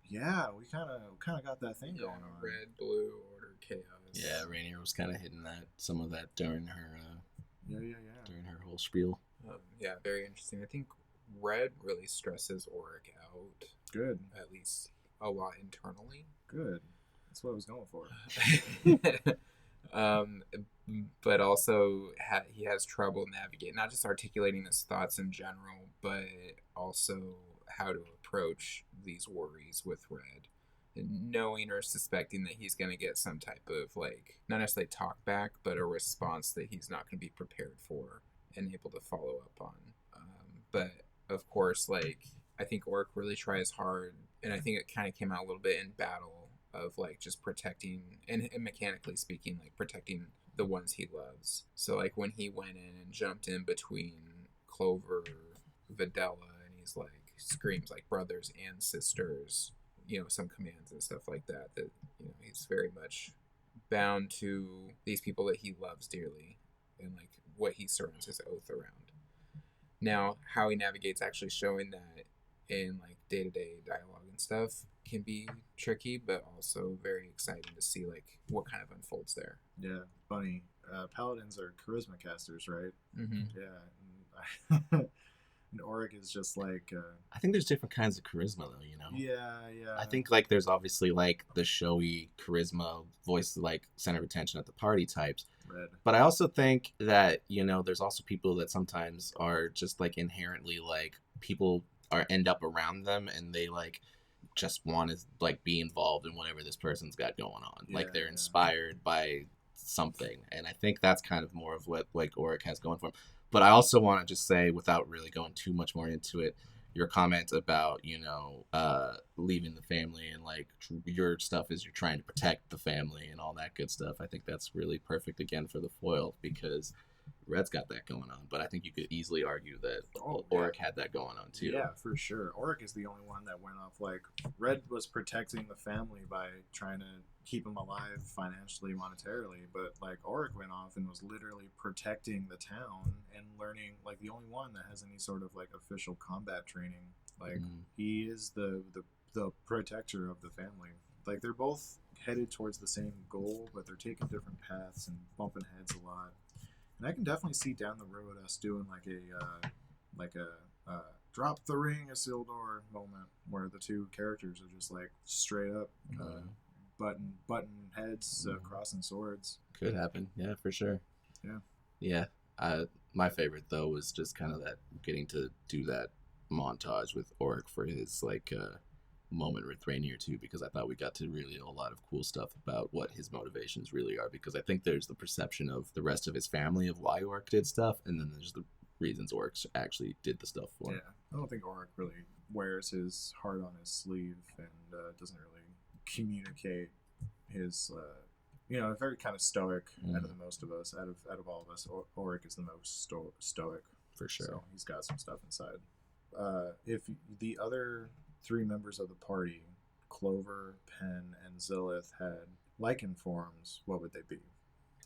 yeah, we kind of got that thing going on. Red, blue, order, chaos. Yeah, Rainier was kind of hitting some of that during her during her whole spiel. Yeah, very interesting. I think Red really stresses Auric out. Good. At least a lot internally. Good. That's what I was going for. But also he has trouble navigating, not just articulating his thoughts in general, but also how to approach these worries with Red. And knowing or suspecting that he's going to get some type of, like, not necessarily talk back, but a response that he's not going to be prepared for and able to follow up on. But, of course, like, I think Auric really tries hard, and I think it kind of came out a little bit in battle of, like, just protecting, and mechanically speaking, like, protecting the ones he loves. So, like, when he went in and jumped in between Clover, Videla, and he's, like, screams, like, brothers and sisters, you know, some commands and stuff like that, you know, he's very much bound to these people that he loves dearly and like what he surrounds his oath around. Now, how he navigates actually showing that in like day-to-day dialogue and stuff can be tricky, but also very exciting to see like what kind of unfolds there. Yeah, funny. Paladins are charisma casters, right? Mm-hmm. Yeah. And Auric is just like... I think there's different kinds of charisma, though, you know? Yeah. I think, like, there's obviously, like, the showy charisma, voice, like, center of attention at the party types. Red. But I also think that, there's also people that sometimes are just like inherently like people end up around them and they like just want to like be involved in whatever this person's got going on. Like they're inspired by something. And I think that's kind of more of what like Auric has going for him. But I also want to just say, without really going too much more into it, your comment about, leaving the family and like your stuff is you're trying to protect the family and all that good stuff. I think that's really perfect again for the foil because Red's got that going on. But I think you could easily argue that Auric had that going on too. Yeah, for sure. Auric is the only one that went off. Like, Red was protecting the family by trying to keep him alive financially, monetarily, but like Auric went off and was literally protecting the town and learning, like the only one that has any sort of like official combat training. Like he is the protector of the family. Like they're both headed towards the same goal, but they're taking different paths and bumping heads a lot. And I can definitely see down the road us doing like a drop the ring Isildur moment where the two characters are just like straight up button heads, crossing swords. Could happen, yeah, for sure. Yeah. My favorite though was just kind of that getting to do that montage with Auric for his like moment with Rainier too, because I thought we got to really a lot of cool stuff about what his motivations really are, because I think there's the perception of the rest of his family of why Auric did stuff, and then there's the reasons Auric actually did the stuff for him. I don't think Auric really wears his heart on his sleeve and doesn't really communicate his very kind of stoic out of the most of us, out of all of us. Auric is the most stoic for sure. So he's got some stuff inside. If the other three members of the party, Clover, Pen, and Zilith, had lichen forms, what would they be?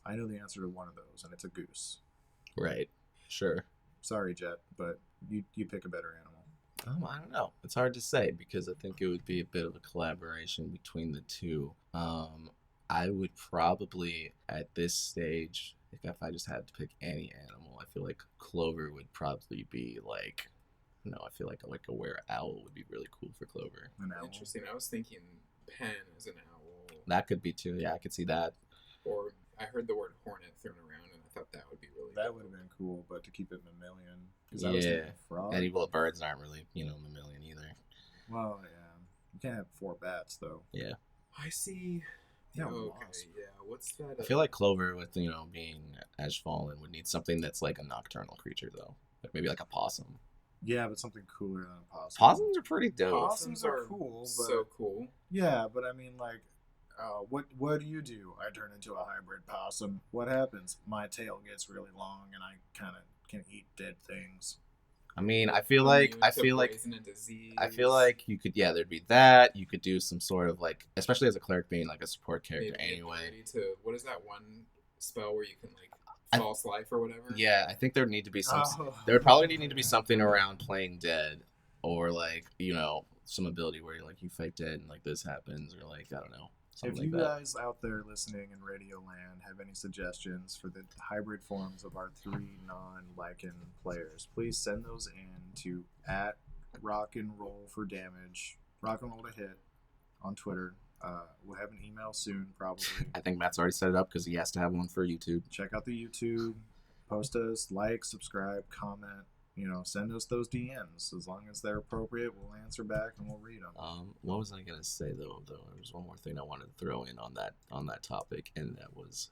I know the answer to one of those, and it's a goose. Right. Sure. Sorry, Jet, but you pick a better animal. I don't know. It's hard to say because I think it would be a bit of a collaboration between the two. I would probably, at this stage, if I just had to pick any animal, I feel like Clover would probably be like, I feel like a were owl would be really cool for Clover. An owl? Interesting. I was thinking Pen as an owl. That could be too. Yeah, I could see that. Or I heard the word hornet thrown around, and I thought that would be really That cool. would have been cool, but to keep it mammalian. Yeah. Frog. And well, birds aren't really, mammalian either. Well, yeah. You can't have 4 bats, though. Yeah. I see. Yeah, okay, wasp. yeah. What's that? I feel like Clover, with being Ash Fallen, would need something that's like a nocturnal creature, though. Like maybe like a possum. Yeah, but something cooler than a possum. Possums are pretty dope. Possums are cool, but so cool. Yeah, but I mean, like, what do? I turn into a hybrid possum. What happens? My tail gets really long, and I kind of can eat dead things. I mean, I feel like you could, there'd be that. You could do some sort of like, especially as a cleric being like a support character anyway. What is that one spell where you can like false life or whatever? Yeah, I think there would need to be some. There would probably need to be something around playing dead, or like some ability where like you fight dead and like this happens, or like I don't know. If you guys out there listening in Radio Land have any suggestions for the hybrid forms of our 3 non-Lycan players, please send those in to @rockandroll4damage, rock and roll to hit on Twitter. We'll have an email soon, probably. I think Matt's already set it up because he has to have one for YouTube. Check out the YouTube, post us, like, subscribe, comment. Send us those DMs. As long as they're appropriate, we'll answer back and we'll read them. What was I gonna say though? There was one more thing I wanted to throw in on that topic, and that was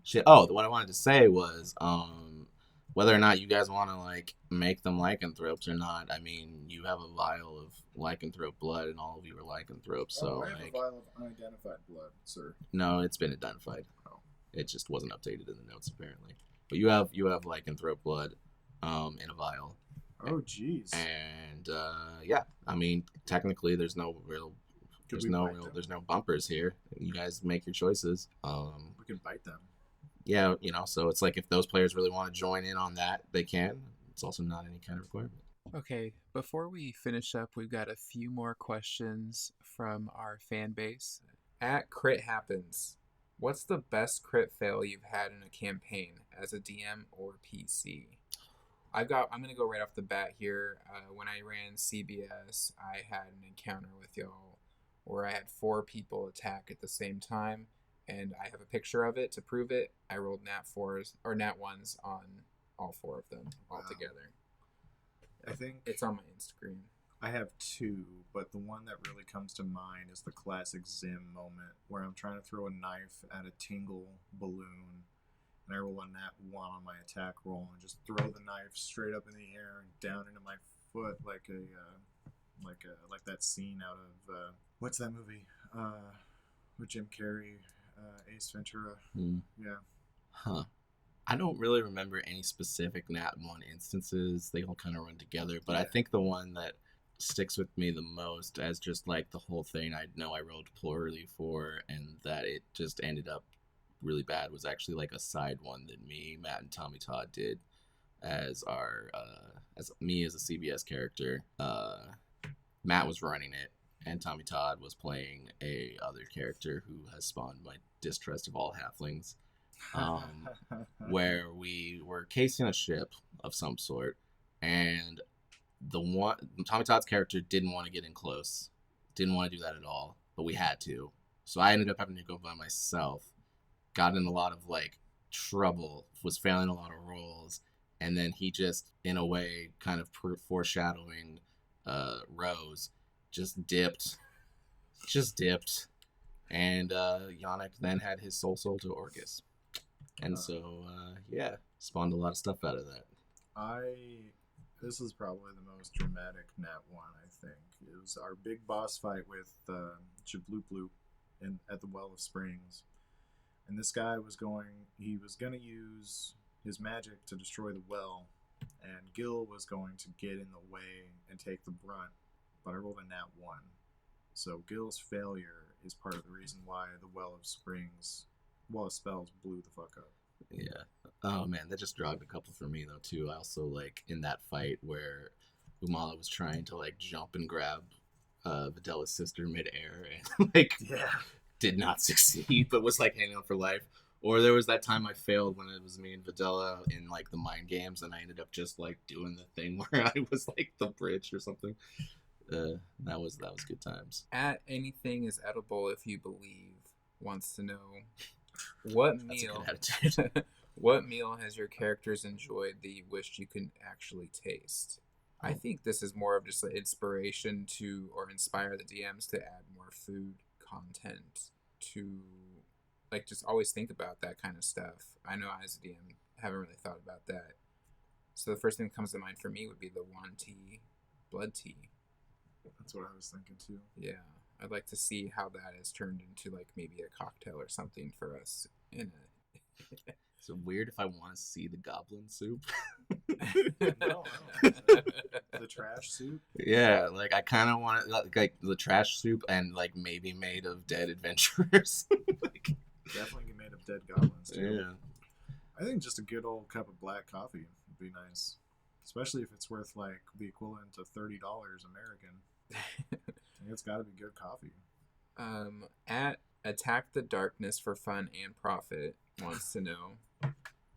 shit. Oh, what I wanted to say was whether or not you guys want to like make them lycanthropes or not. I mean, you have a vial of lycanthrope blood, and all of you are lycanthropes. So I have a vial of unidentified blood, sir. No, it's been identified. Oh. It just wasn't updated in the notes apparently. But you have lycanthrope blood. In a vial. Oh, jeez. And I mean, technically, there's no bumpers here. You guys make your choices. We can bite them. Yeah, so it's like if those players really want to join in on that, they can. It's also not any kind of requirement. Okay, before we finish up, we've got a few more questions from our fan base. At Crit Happens, what's the best crit fail you've had in a campaign as a DM or PC? I'm going to go right off the bat here. When I ran CBS, I had an encounter with y'all where I had 4 people attack at the same time, and I have a picture of it to prove it. I rolled nat 4s or nat 1s on all 4 of them all together. I think It's on my Instagram. I have 2, but the one that really comes to mind is the classic Zim moment where I'm trying to throw a knife at a tingle balloon, and I roll a nat 1 on my attack roll and just throw the knife straight up in the air and down into my foot like that scene out of what's that movie with Jim Carrey, Ace Ventura. Yeah. Huh. I don't really remember any specific Nat 1 instances. They all kind of run together, but I think the one that sticks with me the most as just like the whole thing I know I rolled poorly for and that it just ended up really bad was actually like a side one that me, Matt, and Tommy Todd did as our as me as a CBS character. Matt was running it and Tommy Todd was playing a other character who has spawned my distrust of all halflings. Where we were casing a ship of some sort, and Tommy Todd's character didn't want to get in close, didn't want to do that at all, but we had to. So I ended up having to go by myself. Got in a lot of like trouble, was failing a lot of rolls, and then he just, in a way, kind of foreshadowing Rose, just dipped, and Yannick then had his soul to Orcus. And so, spawned a lot of stuff out of that. This is probably the most dramatic Nat 1, I think. It was our big boss fight with Jabloop Bloop at the Well of Springs. And this guy was going to use his magic to destroy the well, and Gil was going to get in the way and take the brunt, but I rolled a Nat 1. So Gil's failure is part of the reason why the Well of Springs... Well, spells blew the fuck up. Yeah. Oh man, that just dragged a couple for me though too. I also like in that fight where Umala was trying to like jump and grab Vidella's sister midair and did not succeed, but was like hanging on for life. Or there was that time I failed when it was me and Vidella in like the mind games, and I ended up just like doing the thing where I was like the bridge or something. That was good times. At anything is edible if you believe wants to know. What meal has your characters enjoyed that you wished you could actually taste? I think this is more of just an inspiration to, or inspire the DMs to add more food content to, like, just always think about that kind of stuff. I know I, as a DM, haven't really thought about that. So the first thing that comes to mind for me would be the Wan tea, blood tea. That's what I was thinking too. Yeah. I'd like to see how that is turned into like maybe a cocktail or something for us. Is it weird if I want to see the goblin soup? No. The trash soup? Yeah, like I kind of want it, like the trash soup and like maybe made of dead adventurers. Definitely made of dead goblins too. Yeah. I think just a good old cup of black coffee would be nice. Especially if it's worth like the equivalent of $30 American. It's got to be good coffee. At Attack the Darkness for Fun and Profit wants to know,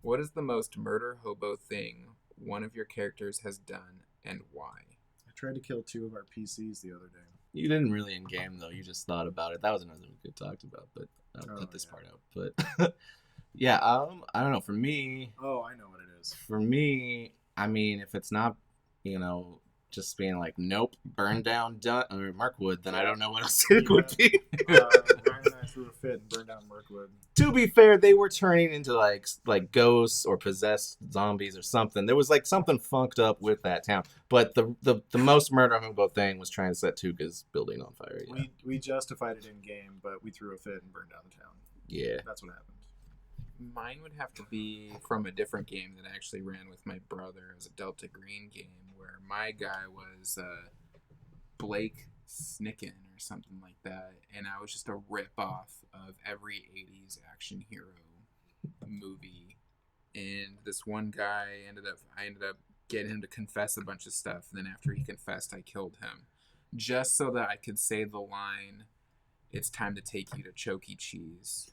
what is the most murder hobo thing one of your characters has done and why? I tried to kill 2 of our PCs the other day. You didn't really in game though. You just thought about it. That was another thing we could talk about, but I'll cut this part out. But yeah, I don't know. For me, I know what it is. For me, I mean, if it's not, just being like, nope, burn down or Mirkwood, then I don't know what else it would be. Ryan and I threw a fit and burned down Mirkwood. To be fair, they were turning into like ghosts or possessed zombies or something. There was like something funked up with that town. But the most murder hobo thing was trying to set Tuga's building on fire. Yeah. We justified it in game, but we threw a fit and burned down the town. Yeah. That's what happened. Mine would have to be from a different game that I actually ran with my brother as a Delta Green game, where my guy was Blake Snicken or something like that, and I was just a rip-off of every 80s action hero movie. And this one guy I ended up getting him to confess a bunch of stuff, and then after he confessed, I killed him. Just so that I could say the line, it's time to take you to Chuck E. Cheese.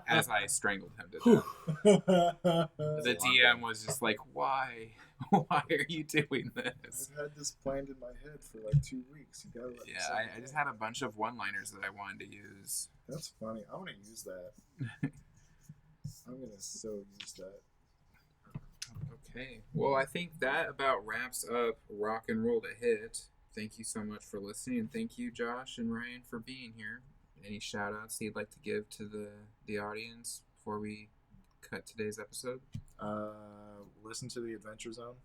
As I strangled him to death. The DM was just like, why? Why are you doing this? I've had this planned in my head for like 2 weeks. You gotta let me say I just had a bunch of one-liners that I wanted to use. That's funny. I want to use that. I'm going to so use that. Okay. Well, I think that about wraps up Rock and Roll to Hit. Thank you so much for listening, and thank you, Josh and Ryan, for being here. Any shout-outs you'd like to give to the audience before we cut today's episode? Listen to the Adventure Zone.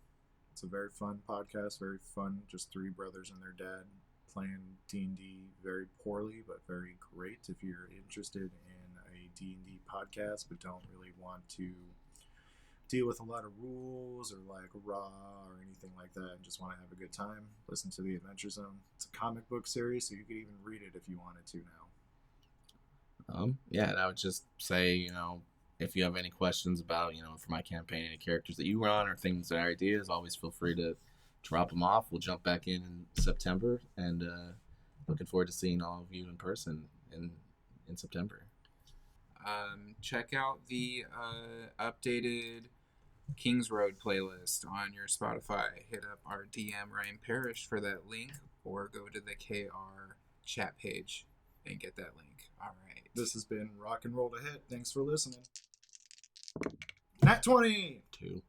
It's a very fun podcast, very fun. Just three brothers and their dad playing D&D very poorly, but very great. If you're interested in a D&D podcast, but don't really want to deal with a lot of rules or like raw or anything like that, and just want to have a good time, listen to the Adventure Zone. It's a comic book series, so you could even read it if you wanted to now. Yeah, and I would just say, if you have any questions about, for my campaign, any characters that you run or things or ideas, always feel free to drop them off. We'll jump back in September, and looking forward to seeing all of you in person in September. Check out the updated Kings Road playlist on your Spotify. Hit up our DM Ryan Parrish for that link, or go to the KR chat page and get that link. All right. This has been Rock and Roll to Hit. Thanks for listening. Nat 20! 2.